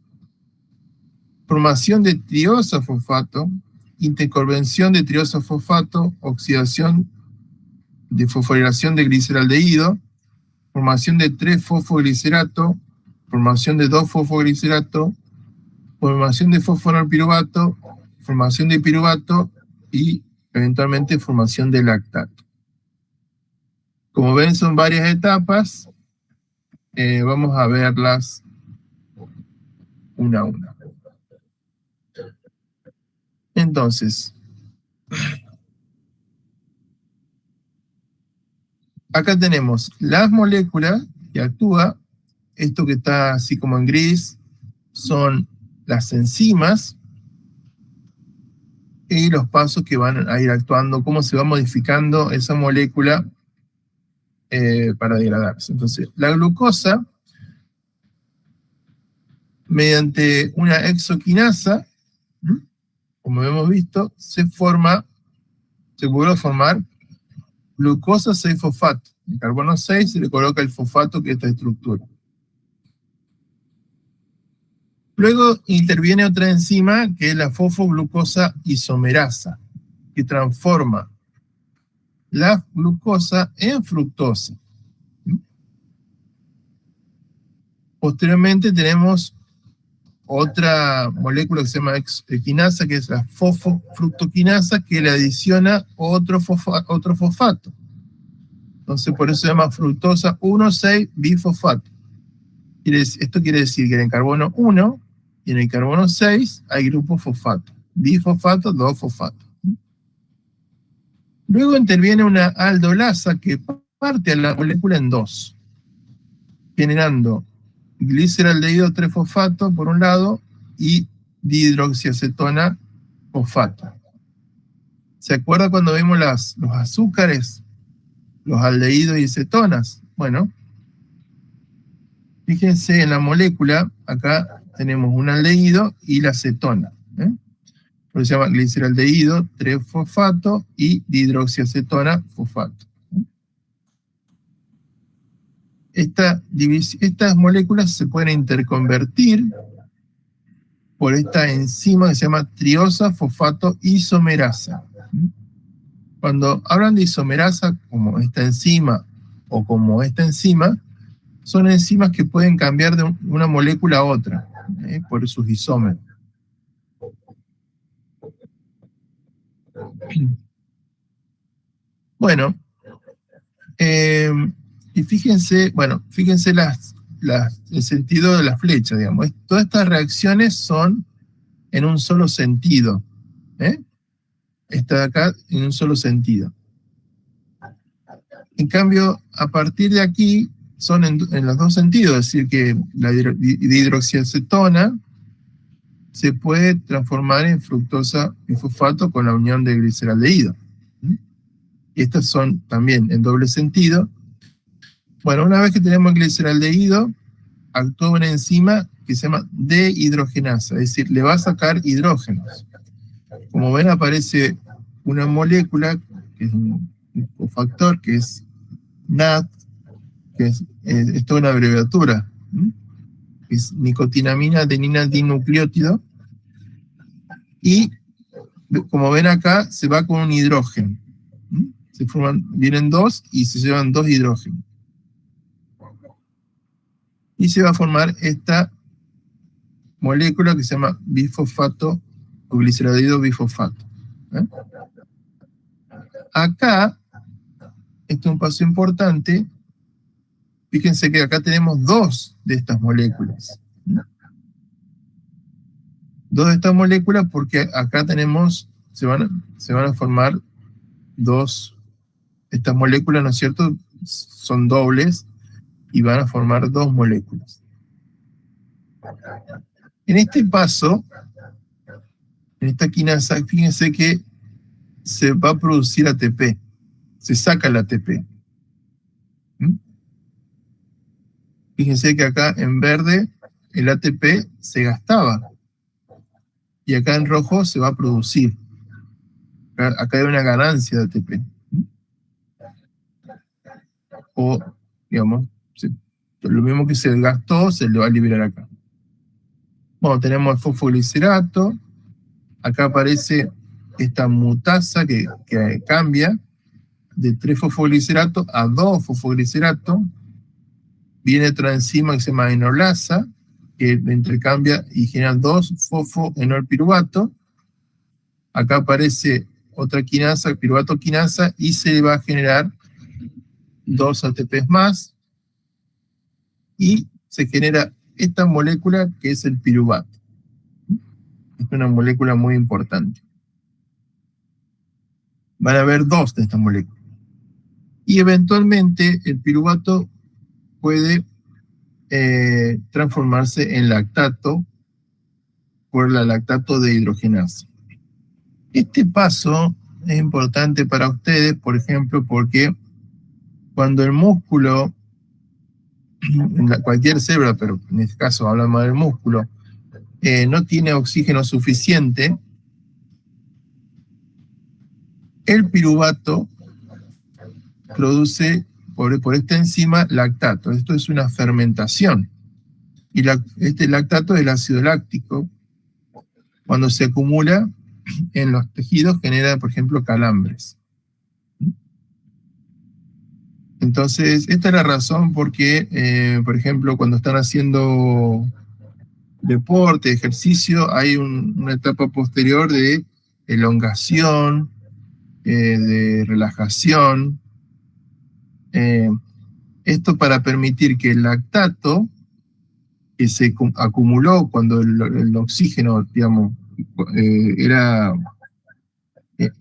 formación de triosa fosfato, interconvención de triosa fosfato, oxidación de fosforilación de gliceraldehído, formación de 3-fosfoglicerato, formación de 2-fosfoglicerato, formación de fosfonolpiruvato, formación de piruvato y eventualmente formación de lactato. Como ven, son varias etapas. Vamos a verlas una a una. Entonces, acá tenemos las moléculas que actúan. Esto que está así como en gris son las enzimas y los pasos que van a ir actuando, cómo se va modificando esa molécula para degradarse. Entonces, la glucosa, mediante una exoquinasa, como hemos visto, se vuelve a formar glucosa 6-fosfato. En carbono 6 se le coloca el fosfato, que es esta estructura. Luego interviene otra enzima, que es la fosfoglucosa isomerasa, que transforma la glucosa en fructosa. Posteriormente tenemos otra molécula que se llama equinasa, que es la fosfofructoquinasa, que le adiciona otro fosfato. Entonces por eso se llama fructosa 1,6-bifosfato. Esto quiere decir que en el carbono 1 y en el carbono 6 hay grupo fosfato. Bifosfato, 2-fosfato. Luego interviene una aldolasa que parte a la molécula en dos, generando gliceraldehído 3-fosfato por un lado y dihidroxiacetona fosfato. ¿Se acuerda cuando vimos los azúcares, los aldehídos y cetonas? Bueno, fíjense en la molécula, acá tenemos un aldehído y la cetona. Por eso se llama gliceraldehído 3-fosfato y dihidroxiacetona fosfato. Estas moléculas se pueden interconvertir por esta enzima que se llama triosa fosfato isomerasa. Cuando hablan de isomerasa como esta enzima o como esta enzima, son enzimas que pueden cambiar de una molécula a otra por sus isómeros. Bueno, y fíjense el sentido de la flecha, digamos. Todas estas reacciones son en un solo sentido. esta de acá en un solo sentido. En cambio, a partir de aquí son en los dos sentidos, es decir, que la dihidroxiacetona se puede transformar en fructosa bifosfato con la unión de gliceraldehído. Y estas son también en doble sentido. Bueno, una vez que tenemos el gliceraldehído, actúa una enzima que se llama dehidrogenasa, es decir, le va a sacar hidrógenos. Como ven, aparece una molécula, que es un cofactor, que es NAD, que es toda una abreviatura, es nicotinamina adenina dinucleótido, y como ven acá, se va con un hidrógeno. Vienen dos y se llevan dos hidrógenos. Y se va a formar esta molécula que se llama bifosfato o gliceraldehído bifosfato. Acá, este es un paso importante. Fíjense que acá tenemos dos de estas moléculas. Dos de estas moléculas porque acá tenemos, se van a formar dos, estas moléculas, ¿no es cierto? Son dobles y van a formar dos moléculas. En este paso, en esta quinasa, fíjense que se va a producir ATP, se saca el ATP. Fíjense que acá en verde el ATP se gastaba y acá en rojo se va a producir. Acá hay una ganancia de ATP. O, digamos, lo mismo que se gastó se le va a liberar acá. Bueno, tenemos el fosfoglicerato. Acá aparece esta mutasa que cambia de 3 fosfoglicerato a 2 fosfoglicerato. Viene otra enzima que se llama enolasa, que intercambia y genera 2 fosfoenolpiruvato. Acá aparece otra quinasa, piruvato quinasa, y se va a generar 2 ATPs más. Y se genera esta molécula que es el piruvato. Es una molécula muy importante. Van a haber 2 de estas moléculas. Y eventualmente el piruvato puede transformarse en lactato por la lactato dehidrogenasa. Este paso es importante para ustedes, por ejemplo, porque cuando el músculo, cualquier célula, pero en este caso hablamos del músculo, no tiene oxígeno suficiente, el piruvato produce por esta enzima lactato. Esto es una fermentación. Y este lactato es el ácido láctico. Cuando se acumula en los tejidos genera, por ejemplo, calambres. Entonces, esta es la razón por qué, por ejemplo, cuando están haciendo deporte, ejercicio, hay una etapa posterior de elongación, de relajación. Esto para permitir que el lactato que se acumuló cuando el oxígeno, digamos,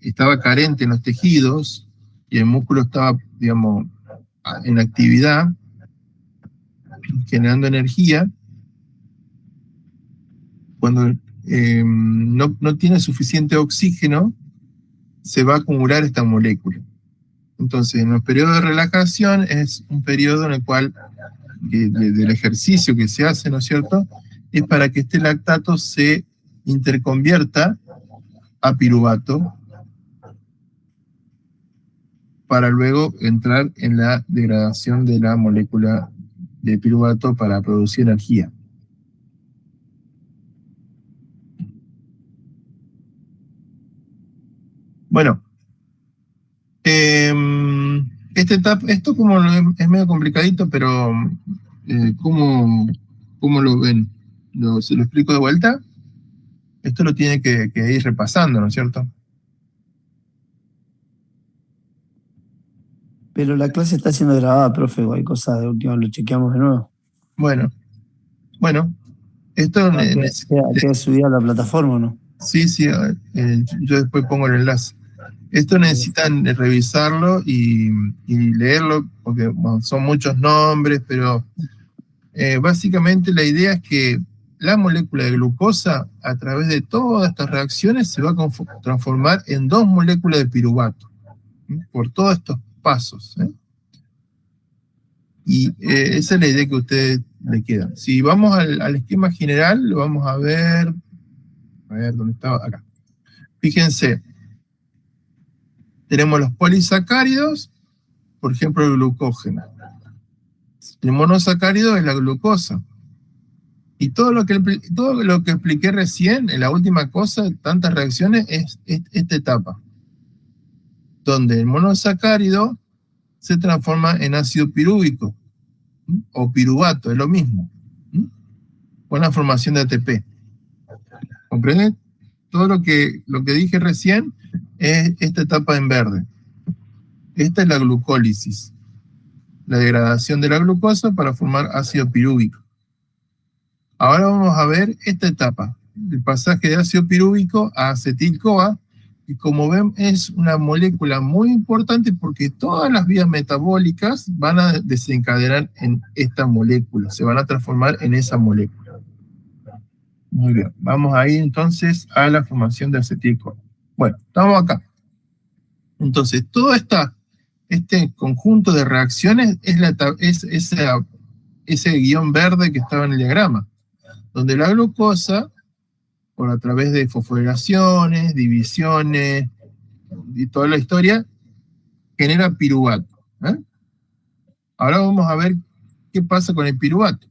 estaba carente en los tejidos y el músculo estaba, digamos, en actividad, generando energía, cuando no tiene suficiente oxígeno, se va a acumular esta molécula. Entonces, en los periodos de relajación es un periodo en el cual del ejercicio que se hace, ¿no es cierto?, es para que este lactato se interconvierta a piruvato para luego entrar en la degradación de la molécula de piruvato para producir energía. Bueno, esto como es medio complicadito, pero ¿cómo lo ven? ¿Se lo explico de vuelta? Esto lo tiene que ir repasando, ¿no es cierto? Pero la clase está siendo grabada, profe, o hay cosas de última, lo chequeamos de nuevo. Bueno, esto ¿Queda subida a la plataforma o no? Sí, yo después pongo el enlace. Esto necesitan revisarlo y leerlo, porque bueno, son muchos nombres, pero básicamente la idea es que la molécula de glucosa, a través de todas estas reacciones, se va a transformar en 2 moléculas de piruvato, por todos estos pasos. Y esa es la idea que a ustedes le quedan. Si vamos al esquema general, lo vamos a ver, ¿dónde estaba? Acá. Fíjense, tenemos los polisacáridos, por ejemplo, el glucógeno. El monosacárido es la glucosa. Y todo lo que expliqué recién, en la última cosa, tantas reacciones, es esta etapa, donde el monosacárido se transforma en ácido pirúvico, o piruvato, es lo mismo, con la formación de ATP. ¿Comprenden? Todo lo que dije recién es esta etapa en verde. Esta es la glucólisis, la degradación de la glucosa para formar ácido pirúvico. Ahora vamos a ver esta etapa, el pasaje de ácido pirúvico a acetil-CoA, y como ven es una molécula muy importante porque todas las vías metabólicas van a desencadenar en esta molécula, se van a transformar en esa molécula. Muy bien, vamos ahí entonces a la formación de acetil-CoA. Bueno, estamos acá. Entonces, todo este conjunto de reacciones es ese guión verde que estaba en el diagrama, donde la glucosa, por a través de fosforilaciones, divisiones y toda la historia, genera piruvato. Ahora vamos a ver qué pasa con el piruvato.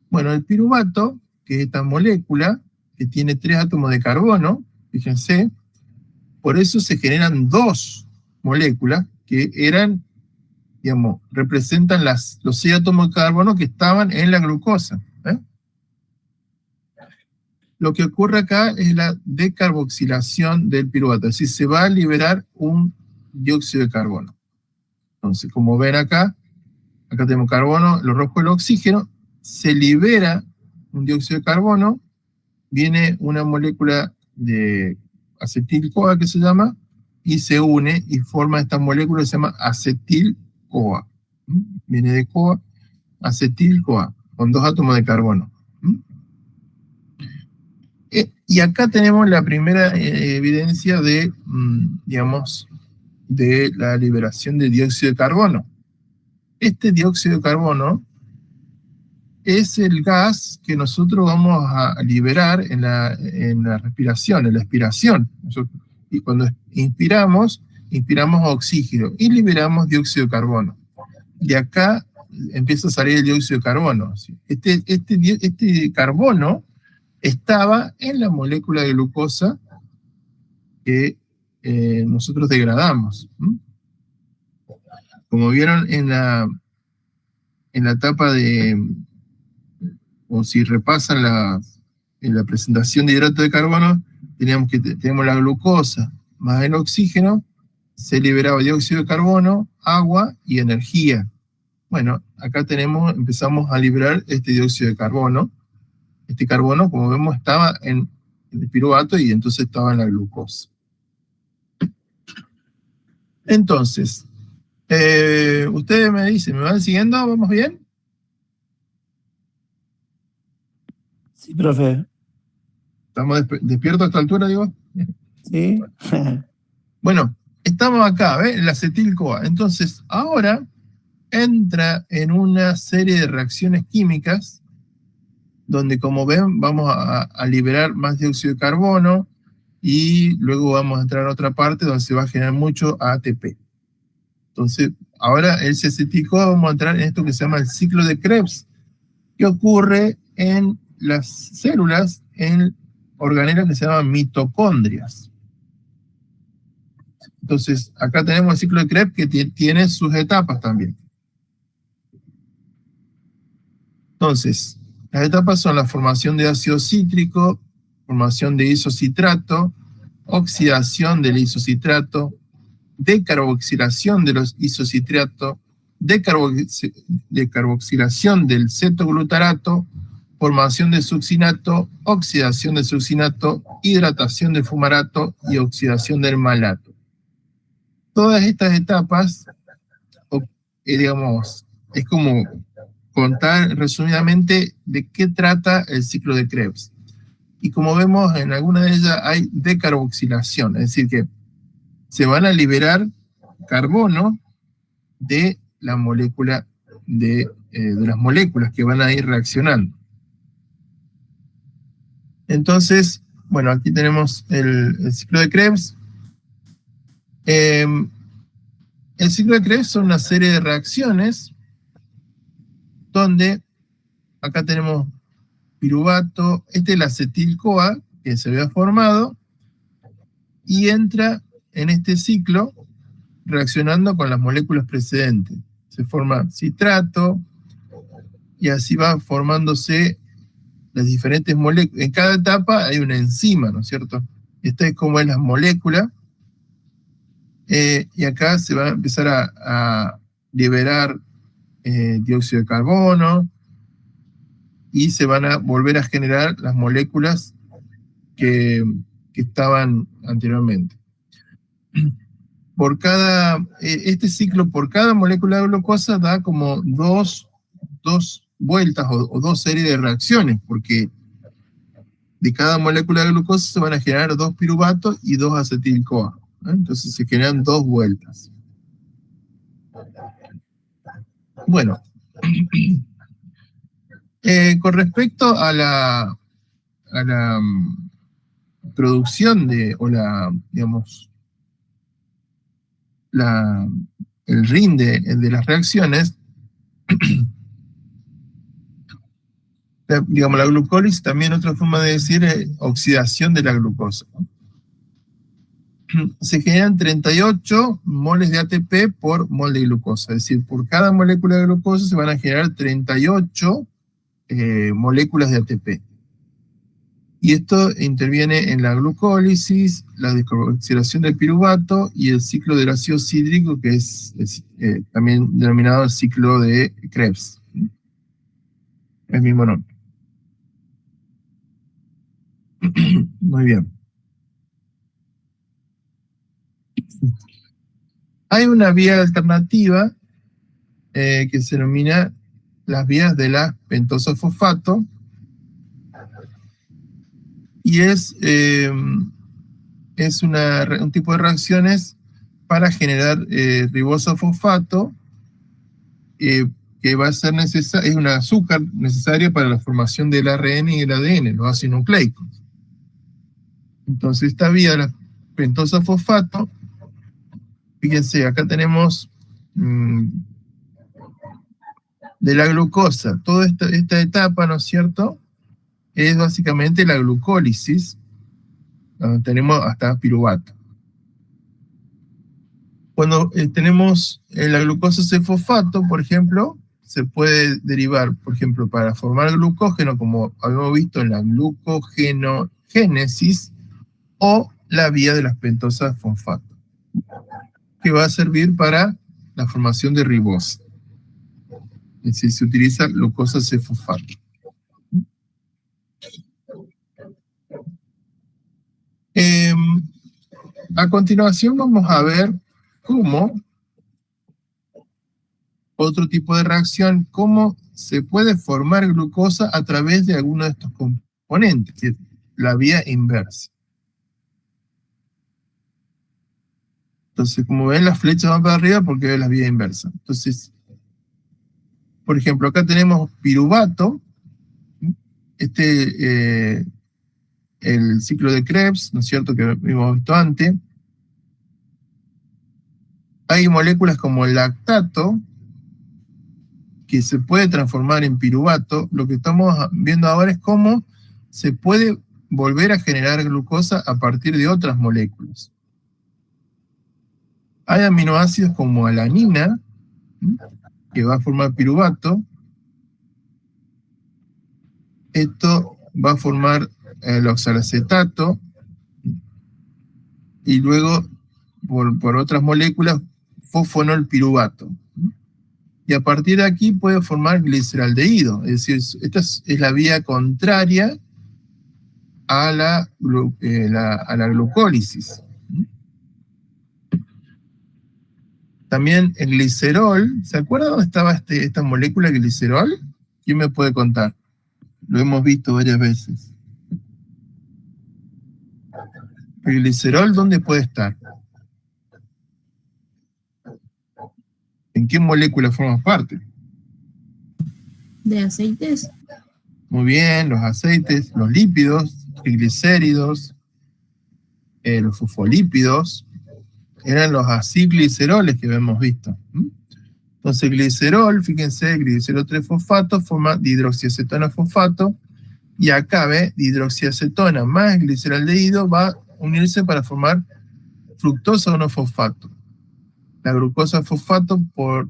Bueno, el piruvato, que es esta molécula que tiene 3 átomos de carbono, fíjense, por eso se generan 2 moléculas que eran, digamos, representan los 6 átomos de carbono que estaban en la glucosa. Lo que ocurre acá es la decarboxilación del piruvato, es decir, se va a liberar un dióxido de carbono. Entonces, como ven acá tenemos carbono, lo rojo es el oxígeno, se libera un dióxido de carbono, viene una molécula de acetil-CoA que se llama, y se une y forma esta molécula que se llama acetil-CoA. Viene de CoA, acetil-CoA, con 2 átomos de carbono. Y acá tenemos la primera evidencia de, digamos, de la liberación de dióxido de carbono. Este dióxido de carbono es el gas que nosotros vamos a liberar en la respiración, en la expiración. Y cuando inspiramos oxígeno y liberamos dióxido de carbono. De acá empieza a salir el dióxido de carbono. Este carbono estaba en la molécula de glucosa que nosotros degradamos. Como vieron en la etapa o si repasan en la presentación de hidrato de carbono, tenemos la glucosa más el oxígeno, se liberaba dióxido de carbono, agua y energía. Bueno, acá empezamos a liberar este dióxido de carbono. Este carbono, como vemos, estaba en el piruvato y entonces estaba en la glucosa. Entonces, ustedes me dicen, ¿me van siguiendo? ¿Vamos bien? Sí, profe. ¿Estamos despiertos a esta altura, digo? Sí. Bueno, estamos acá, ¿ves? El acetil-CoA. Entonces, ahora entra en una serie de reacciones químicas donde, como ven, vamos a liberar más dióxido de carbono y luego vamos a entrar a otra parte donde se va a generar mucho ATP. Entonces, ahora el acetil-CoA vamos a entrar en esto que se llama el ciclo de Krebs, que ocurre en las células, en organelas que se llaman mitocondrias. Entonces, acá tenemos el ciclo de Krebs que tiene sus etapas también. Entonces, las etapas son la formación de ácido cítrico, formación de isocitrato, oxidación del isocitrato, decarboxilación de los isocitratos, decarboxilación del cetoglutarato, formación de succinato, oxidación de succinato, hidratación del fumarato y oxidación del malato. Todas estas etapas, digamos, es como contar resumidamente de qué trata el ciclo de Krebs. Y como vemos, en alguna de ellas hay decarboxilación, es decir, que se van a liberar carbono de la molécula de las moléculas que van a ir reaccionando. Entonces, bueno, aquí tenemos el ciclo de Krebs. El ciclo de Krebs son una serie de reacciones donde acá tenemos piruvato, este es el acetil-CoA que se había formado y entra en este ciclo reaccionando con las moléculas precedentes. Se forma citrato y así va formándose las diferentes moléculas. En cada etapa hay una enzima, ¿no es cierto? Esta es como es la molécula. Y acá se va a empezar a liberar dióxido de carbono y se van a volver a generar las moléculas que estaban anteriormente. Por cada, este ciclo, por cada molécula de glucosa da como dos vueltas o dos series de reacciones, porque de cada molécula de glucosa se van a generar 2 piruvatos y 2 acetil-CoA. Entonces se generan 2 vueltas. Bueno, con respecto a la producción digamos, el rinde de las reacciones, digamos, la glucólisis, también otra forma de decir es oxidación de la glucosa. Se generan 38 moles de ATP por mol de glucosa, es decir, por cada molécula de glucosa se van a generar 38 moléculas de ATP. Y esto interviene en la glucólisis, la descarboxilación del piruvato y el ciclo del ácido cítrico, que es también denominado el ciclo de Krebs. El mismo nombre. Muy bien. Hay una vía alternativa que se denomina las vías de la pentosa fosfato y es un tipo de reacciones para generar riboso fosfato que va a ser necesario, es un azúcar necesario para la formación del ARN y el ADN, los ácidos nucleicos. Entonces esta vía de la pentosa fosfato, fíjense, acá tenemos de la glucosa, toda esta etapa, ¿no es cierto?, es básicamente la glucólisis, donde tenemos hasta piruvato. Cuando tenemos la glucosa C-fosfato, por ejemplo, se puede derivar, por ejemplo, para formar glucógeno, como habíamos visto en la glucogenogénesis, o la vía de las pentosas fosfato, que va a servir para la formación de ribosa. Es decir, se utiliza glucosa C-fosfato. A continuación vamos a ver cómo otro tipo de reacción, cómo se puede formar glucosa a través de alguno de estos componentes, es decir, la vía inversa. Entonces, como ven, las flechas van para arriba porque es la vía inversa. Entonces, por ejemplo, acá tenemos piruvato, el ciclo de Krebs, ¿no es cierto?, que hemos visto antes. Hay moléculas como el lactato, que se puede transformar en piruvato. Lo que estamos viendo ahora es cómo se puede volver a generar glucosa a partir de otras moléculas. Hay aminoácidos como alanina, que va a formar piruvato. Esto va a formar el oxalacetato, y luego, por otras moléculas, fosfonolpiruvato. y a partir de aquí puede formar gliceraldehído. Es decir, esta es la vía contraria a la glucólisis. También el glicerol, ¿se acuerdan dónde estaba esta molécula glicerol? ¿Quién me puede contar? Lo hemos visto varias veces. ¿El glicerol dónde puede estar? ¿En qué molécula forma parte? ¿De aceites? Muy bien, los aceites, los lípidos, triglicéridos, los fosfolípidos, eran los acilgliceroles que hemos visto. Entonces, glicerol, fíjense, glicerol 3-fosfato forma dihidroxiacetona fosfato, y acá, ¿ve? Dihidroxiacetona más gliceraldehído va a unirse para formar fructosa 1-fosfato. La glucosa fosfato va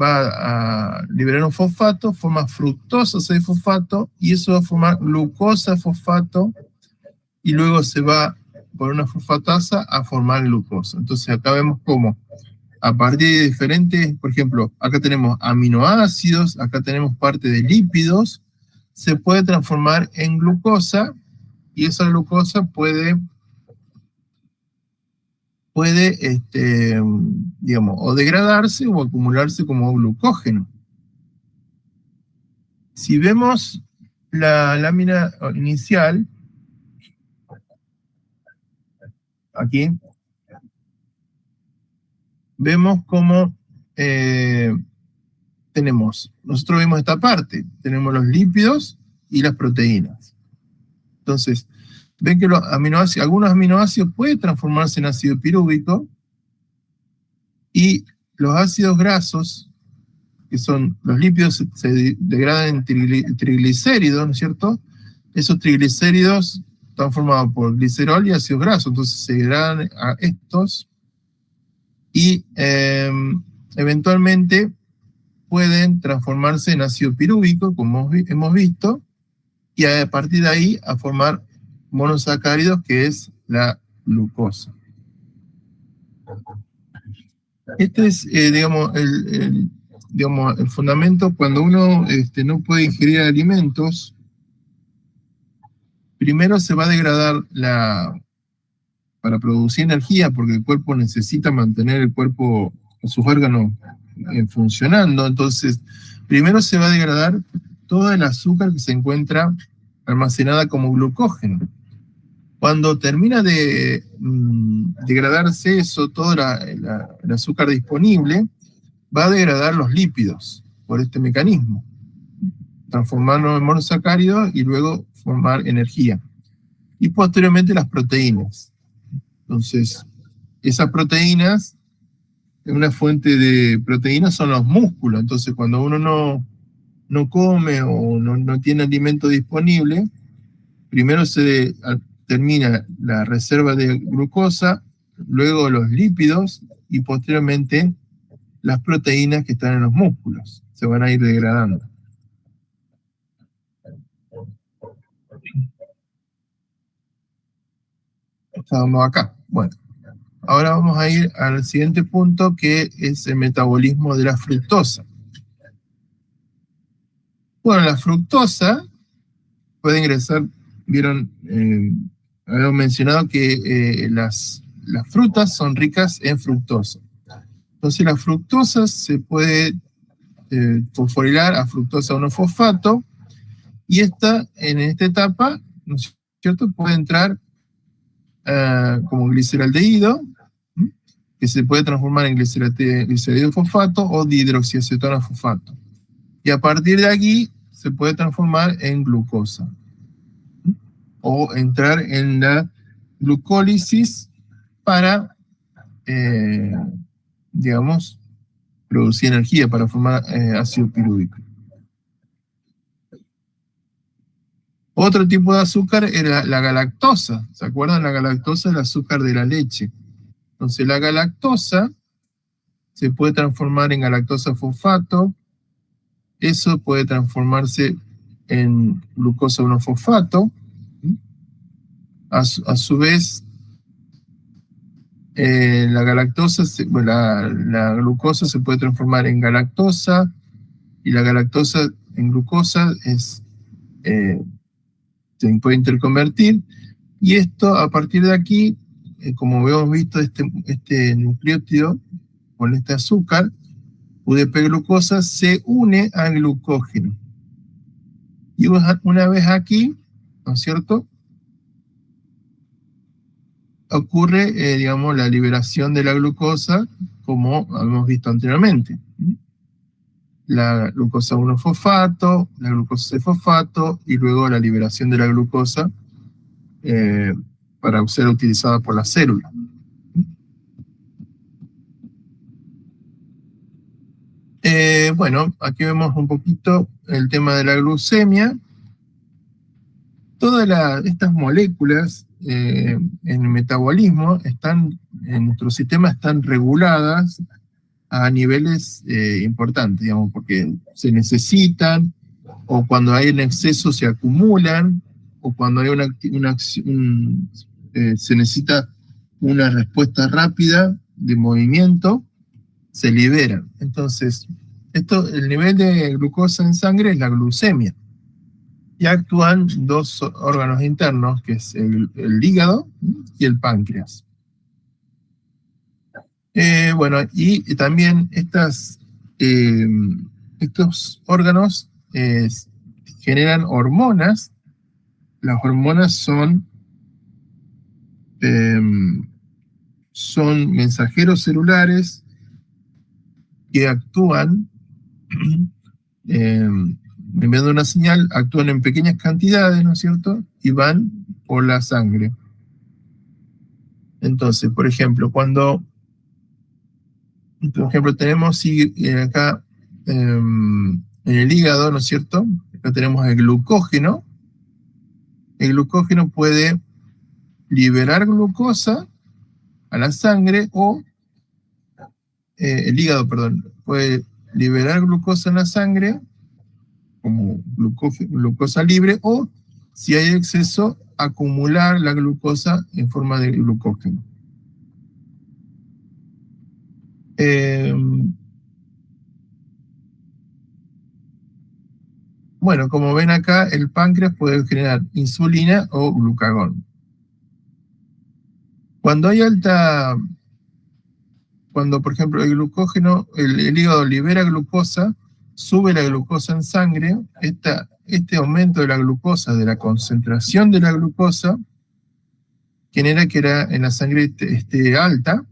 a liberar un fosfato, forma fructosa 6-fosfato, y eso va a formar glucosa fosfato, y luego se va por una fosfatasa a formar glucosa. Entonces acá vemos cómo a partir de diferentes, por ejemplo, acá tenemos aminoácidos, acá tenemos parte de lípidos, se puede transformar en glucosa, y esa glucosa puede digamos, o degradarse o acumularse como glucógeno. Si vemos la lámina inicial, aquí, vemos cómo nosotros vemos esta parte, tenemos los lípidos y las proteínas. Entonces, ven que algunos aminoácidos pueden transformarse en ácido pirúvico, y los ácidos grasos, que son los lípidos, se degradan en triglicéridos, ¿no es cierto? Esos triglicéridos están formados por glicerol y ácidos grasos, entonces se degradan a estos, y eventualmente pueden transformarse en ácido pirúvico, como hemos visto, y a partir de ahí a formar monosacáridos, que es la glucosa. Este es, digamos, el fundamento. Cuando uno no puede ingerir alimentos, primero se va a degradar para producir energía, porque el cuerpo necesita mantener sus órganos funcionando. Entonces, primero se va a degradar todo el azúcar que se encuentra almacenada como glucógeno. Cuando termina de degradarse eso, todo el azúcar disponible, va a degradar los lípidos por este mecanismo, transformarlo en monosacáridos y luego formar energía. Y posteriormente las proteínas. Entonces, esas proteínas, una fuente de proteínas son los músculos. Entonces, cuando uno no come o no tiene alimento disponible, primero se termina la reserva de glucosa, luego los lípidos y posteriormente las proteínas que están en los músculos. Se van a ir degradando. Estamos acá. Bueno, ahora vamos a ir al siguiente punto, que es el metabolismo de la fructosa. Bueno, la fructosa puede ingresar, vieron, habíamos mencionado que las frutas son ricas en fructosa. Entonces la fructosa se puede fosforilar a fructosa 1-fosfato, y en esta etapa, ¿no es cierto?, puede entrar como gliceraldehído, que se puede transformar en gliceraldehído fosfato o dihidroxiacetona fosfato. Y a partir de aquí se puede transformar en glucosa, o entrar en la glucólisis para, digamos, producir energía, para formar ácido pirúvico. Otro tipo de azúcar era la galactosa. ¿Se acuerdan? La galactosa es el azúcar de la leche. Entonces la galactosa se puede transformar en galactosa fosfato. Eso puede transformarse en glucosa 1-fosfato. A su vez, La galactosa, la glucosa se puede transformar en galactosa, y la galactosa en glucosa se puede interconvertir, y esto a partir de aquí, como hemos visto, este nucleótido con este azúcar, UDP-glucosa, se une al glucógeno. Y una vez aquí, ¿no es cierto?, ocurre, digamos, la liberación de la glucosa, como habíamos visto anteriormente. La glucosa 1-fosfato, la glucosa 6-fosfato, y luego la liberación de la glucosa para ser utilizada por la célula. Bueno, aquí vemos un poquito el tema de la glucemia. Todas estas moléculas en el metabolismo en nuestro sistema están reguladas a niveles importantes, digamos, porque se necesitan, o cuando hay un exceso se acumulan, o cuando hay se necesita una respuesta rápida de movimiento, se liberan. Entonces, el nivel de glucosa en sangre es la glucemia. Y actúan dos órganos internos, que es el hígado y el páncreas. Bueno, y también estos órganos generan hormonas. Las hormonas son mensajeros celulares que actúan enviando una señal, actúan en pequeñas cantidades, ¿no es cierto?, y van por la sangre. Entonces, por ejemplo, tenemos acá en el hígado, ¿no es cierto?, acá tenemos el glucógeno. El glucógeno puede liberar glucosa a la sangre, o el hígado, perdón, puede liberar glucosa en la sangre como glucosa libre, o si hay exceso, acumular la glucosa en forma de glucógeno. Bueno, como ven acá, el páncreas puede generar insulina o glucagón. Cuando por ejemplo, el glucógeno, el hígado libera glucosa, sube la glucosa en sangre, este aumento de la glucosa, de la concentración de la glucosa, genera que en la sangre esté alta.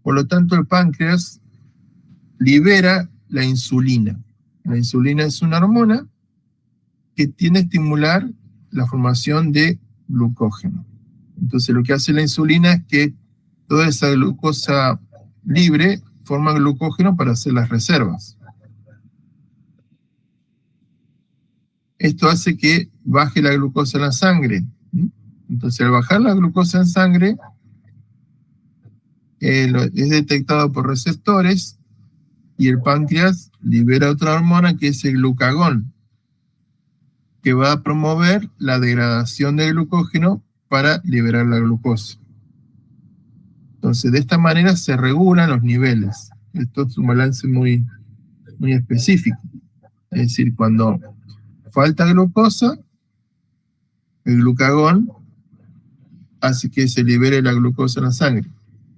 Por lo tanto, el páncreas libera la insulina. La insulina es una hormona que tiende a estimular la formación de glucógeno. Entonces, lo que hace la insulina es que toda esa glucosa libre forma glucógeno para hacer las reservas. Esto hace que baje la glucosa en la sangre. Entonces, al bajar la glucosa en sangre, es detectado por receptores, y el páncreas libera otra hormona que es el glucagón, que va a promover la degradación del glucógeno para liberar la glucosa. Entonces, de esta manera se regulan los niveles. Esto es un balance muy, muy específico. Es decir, cuando falta glucosa, el glucagón hace que se libere la glucosa en la sangre.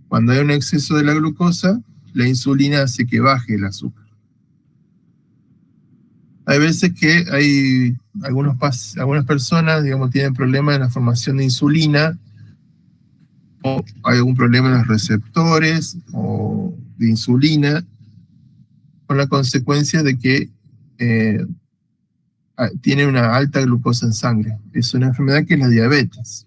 Cuando hay un exceso de la glucosa, la insulina hace que baje el azúcar. Hay veces que hay algunas personas, digamos, tienen problemas en la formación de insulina, o hay algún problema en los receptores o de insulina, con la consecuencia de que tiene una alta glucosa en sangre. Es una enfermedad que es la diabetes.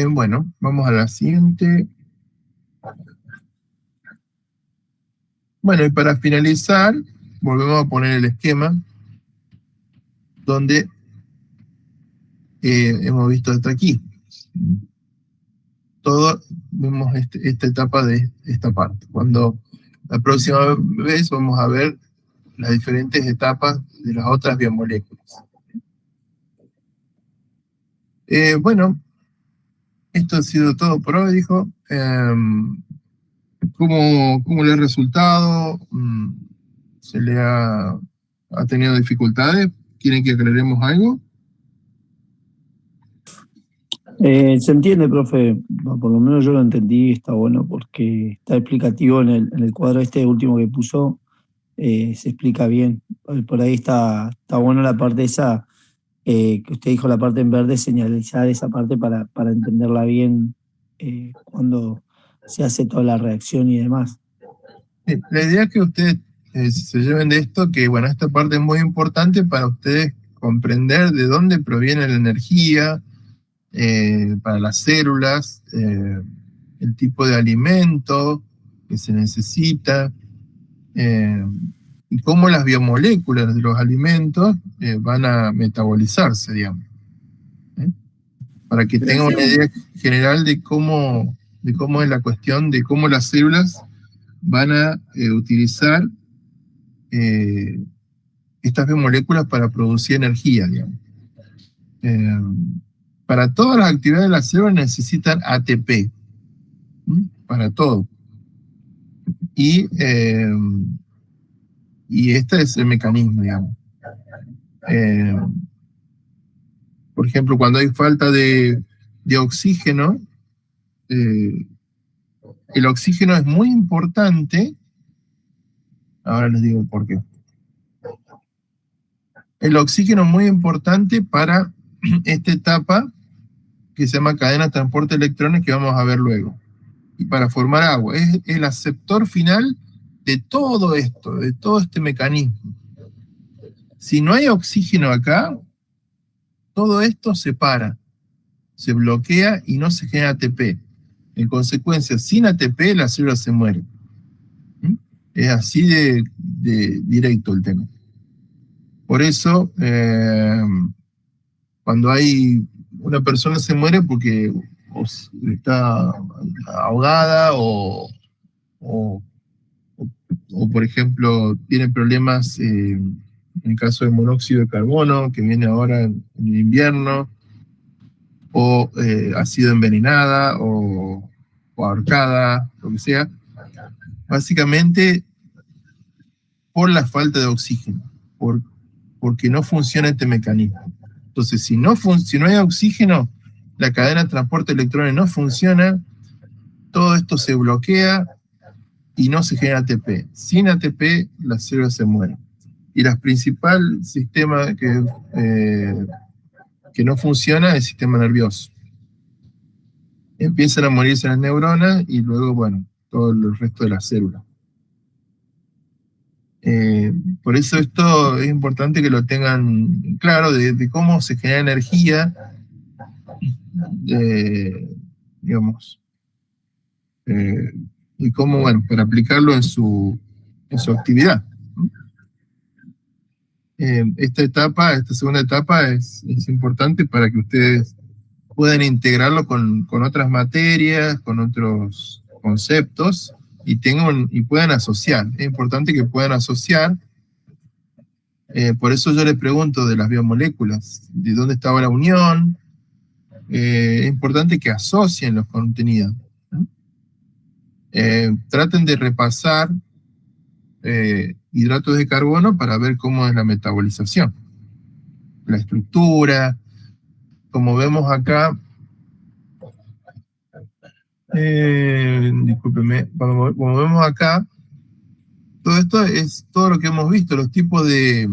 Bueno, vamos a la siguiente. Bueno, y para finalizar, volvemos a poner el esquema donde hemos visto hasta aquí. Vemos esta etapa de esta parte. Cuando la próxima vez vamos a ver las diferentes etapas de las otras biomoléculas. Bueno, esto ha sido todo por hoy, dijo. ¿Cómo le ha resultado? ¿Se le ha tenido dificultades? ¿Quieren que aclaremos algo? Se entiende, profe, por lo menos yo lo entendí, está bueno porque está explicativo en el cuadro este último que puso, se explica bien. Por ahí está bueno la parte esa, que usted dijo, la parte en verde, señalizar esa parte para entenderla bien cuando se hace toda la reacción y demás. La idea es que ustedes se lleven de esto, que bueno, esta parte es muy importante para ustedes comprender de dónde proviene la energía, para las células, el tipo de alimento que se necesita, y cómo las biomoléculas de los alimentos van a metabolizarse, digamos. Para que tengan una idea general de cómo es la cuestión, de cómo las células van a utilizar estas biomoléculas para producir energía, digamos. Para todas las actividades de las células necesitan ATP, para todo. Y este es el mecanismo, digamos. Por ejemplo, cuando hay falta de oxígeno, el oxígeno es muy importante. Ahora les digo por qué. El oxígeno es muy importante para esta etapa que se llama cadena de transporte de electrones, que vamos a ver luego. Y para formar agua. Es el aceptor final de todo esto, de todo este mecanismo. Si no hay oxígeno acá, todo esto se para, se bloquea y no se genera ATP. En consecuencia, sin ATP la célula se muere. Es así de directo el tema. Por eso, cuando hay una persona se muere porque está ahogada o por ejemplo, tiene problemas en el caso del monóxido de carbono, que viene ahora en el invierno, o ha sido envenenada o ahorcada, lo que sea, básicamente por la falta de oxígeno, porque no funciona este mecanismo. Entonces, si no hay oxígeno, la cadena de transporte de electrones no funciona, todo esto se bloquea y no se genera ATP. Sin ATP, las células se mueren. Y el principal sistema que no funciona es el sistema nervioso. Empiezan a morirse las neuronas y luego, bueno, todo el resto de las células. Por eso esto es importante que lo tengan claro, de cómo se genera energía, digamos, y cómo, bueno, para aplicarlo en su actividad. Esta segunda etapa es importante para que ustedes puedan integrarlo con otras materias, con otros conceptos, y puedan asociar. Es importante que puedan asociar. Por eso yo les pregunto de las biomoléculas, de dónde estaba la unión. Es importante que asocien los contenidos. Traten de repasar hidratos de carbono para ver cómo es la metabolización, la estructura. Como vemos acá, discúlpeme, como vemos acá, todo esto es todo lo que hemos visto, los tipos de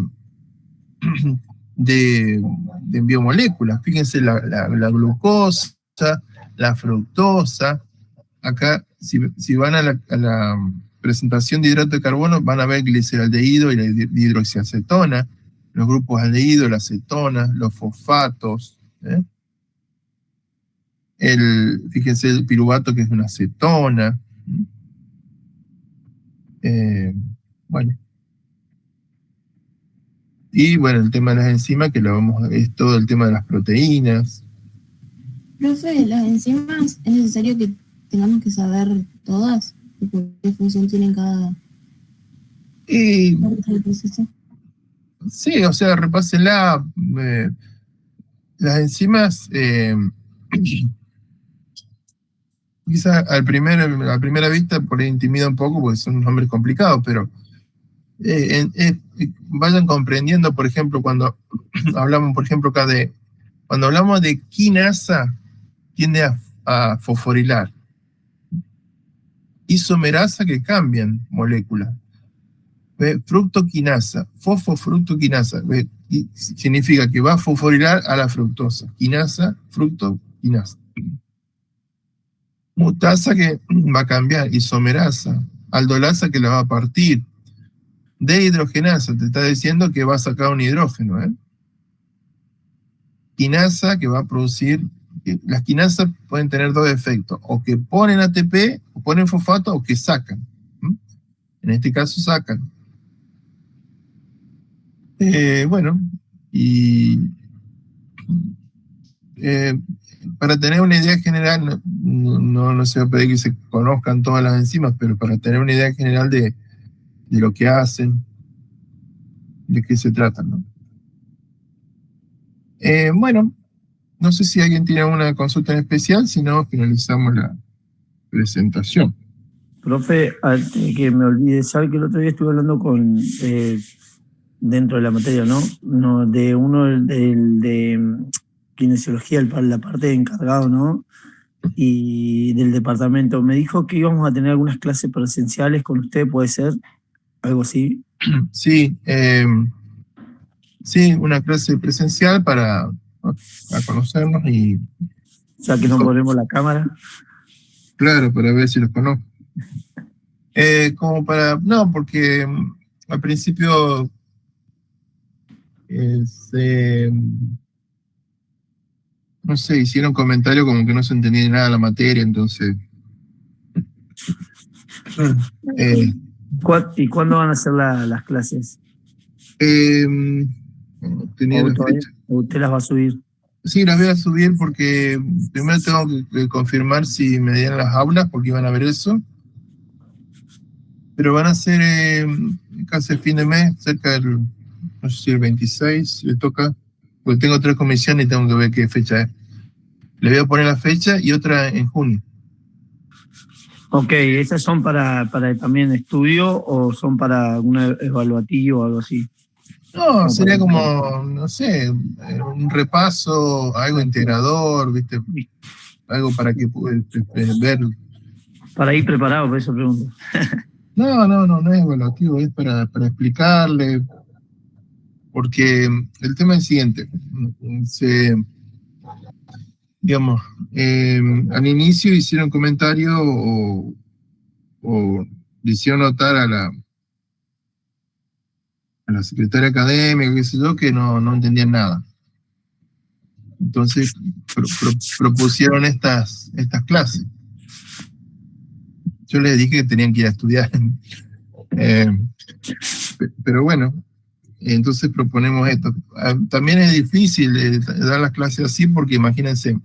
biomoléculas. Fíjense la glucosa, la fructosa. Acá, si van a la presentación de hidrato de carbono, van a ver gliceraldehído y la hidroxiacetona, los grupos aldehído, la acetona, los fosfatos. Fíjense el piruvato, que es una acetona. Bueno. Y bueno, el tema de las enzimas, que es todo el tema de las proteínas. Profe, las enzimas, ¿es necesario que tengamos que saber todas? ¿Qué función tienen cada parte del proceso? Sí, o sea, repásenla. Las enzimas quizás a primera vista por ahí intimida un poco porque son nombres complicados, pero vayan comprendiendo, por ejemplo, cuando hablamos, por ejemplo, acá cuando hablamos de quinasa, tiende a fosforilar. Isomerasa que cambian moléculas. Fructoquinasa, fosfofructoquinasa. Significa que va a fosforilar a la fructosa. Quinasa, fructoquinasa. Mutasa que va a cambiar. Isomerasa. Aldolasa que la va a partir. Dehidrogenasa, te está diciendo que va a sacar un hidrógeno. Quinasa que va a producir. Las quinasas pueden tener dos efectos. O que ponen ATP, o ponen fosfato, o que sacan. En este caso sacan. Bueno, y para tener una idea general, no se va a pedir que se conozcan todas las enzimas, pero para tener una idea general de lo que hacen, de qué se tratan, ¿no? Bueno, no sé si alguien tiene alguna consulta en especial, si no, finalizamos la presentación. Profe, antes que me olvide, sabe que el otro día estuve hablando con, dentro de la materia, ¿no? De uno de kinesiología, la parte de encargado, ¿no? Y del departamento. Me dijo que íbamos a tener algunas clases presenciales con usted, ¿puede ser? ¿Algo así? Sí, sí, una clase presencial para conocernos y... O sea, que nos ponemos la cámara. Claro, para ver si los conozco. No, porque al principio no sé, hicieron comentarios como que no se entendía nada de la materia, entonces... ¿Y cuándo van a ser las clases? Tenía la fecha. ¿Usted las va a subir? Sí, las voy a subir porque primero tengo que confirmar si me dieron las aulas, porque iban a ver eso. Pero van a ser casi el fin de mes, cerca del, no sé si el 26, le toca, porque tengo 3 comisiones y tengo que ver qué fecha es. Le voy a poner la fecha y otra en junio. Ok, ¿esas son para también estudio o son para algún evaluativo o algo así? No, sería como, no sé, un repaso, algo integrador, ¿viste? Algo para que ver. Para ir preparado, por eso pregunto. No es evaluativo, es para explicarle, porque el tema es el siguiente, digamos, al inicio hicieron comentario o le hicieron notar a la secretaria académica, qué sé yo, que no entendían nada. Entonces propusieron estas clases. Yo les dije que tenían que ir a estudiar. Pero bueno, entonces proponemos esto. También es difícil dar las clases así porque imagínense,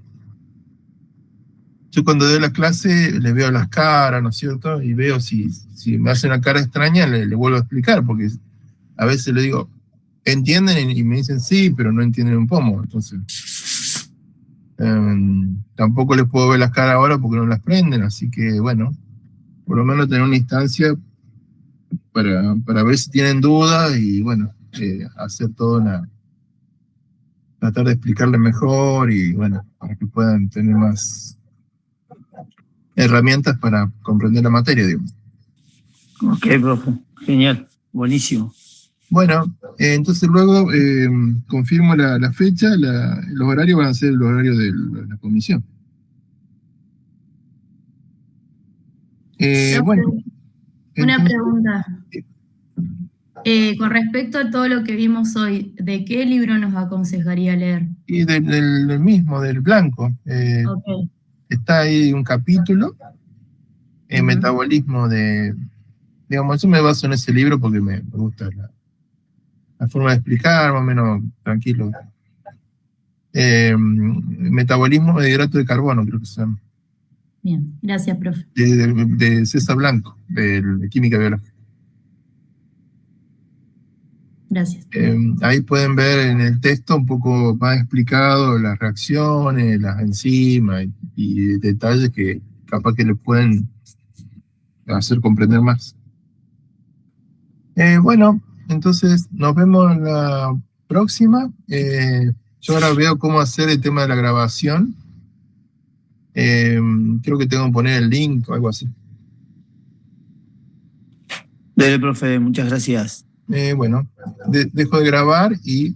yo cuando doy las clases les veo las caras, ¿no es cierto? Y veo si me hacen una cara extraña, le vuelvo a explicar, porque a veces le digo, ¿entienden? Y me dicen sí, pero no entienden un pomo. Entonces, tampoco les puedo ver las caras ahora porque no las prenden, así que bueno, por lo menos tener una instancia para ver si tienen dudas y bueno, hacer todo tratar de explicarles mejor y bueno, para que puedan tener más herramientas para comprender la materia, digamos. Ok, profe, genial, buenísimo. Bueno, entonces luego confirmo la fecha, los horarios van a ser los horarios de la comisión. Bueno. Una pregunta. Con respecto a todo lo que vimos hoy, ¿de qué libro nos aconsejaría leer? Y del mismo, del blanco. Okay. Está ahí un capítulo, metabolismo digamos, yo me baso en ese libro porque me gusta la forma de explicar, más o menos tranquilo. Metabolismo de hidrato de carbono, creo que se llama. Bien, gracias, profe. De César Blanco, de Química Biológica. Gracias. Ahí pueden ver en el texto un poco más explicado las reacciones, las enzimas y detalles que capaz que le pueden hacer comprender más. Bueno, entonces nos vemos en la próxima. Yo ahora veo cómo hacer el tema de la grabación. Creo que tengo que poner el link o algo así. Dale, profe, muchas gracias. Bueno, dejo de grabar y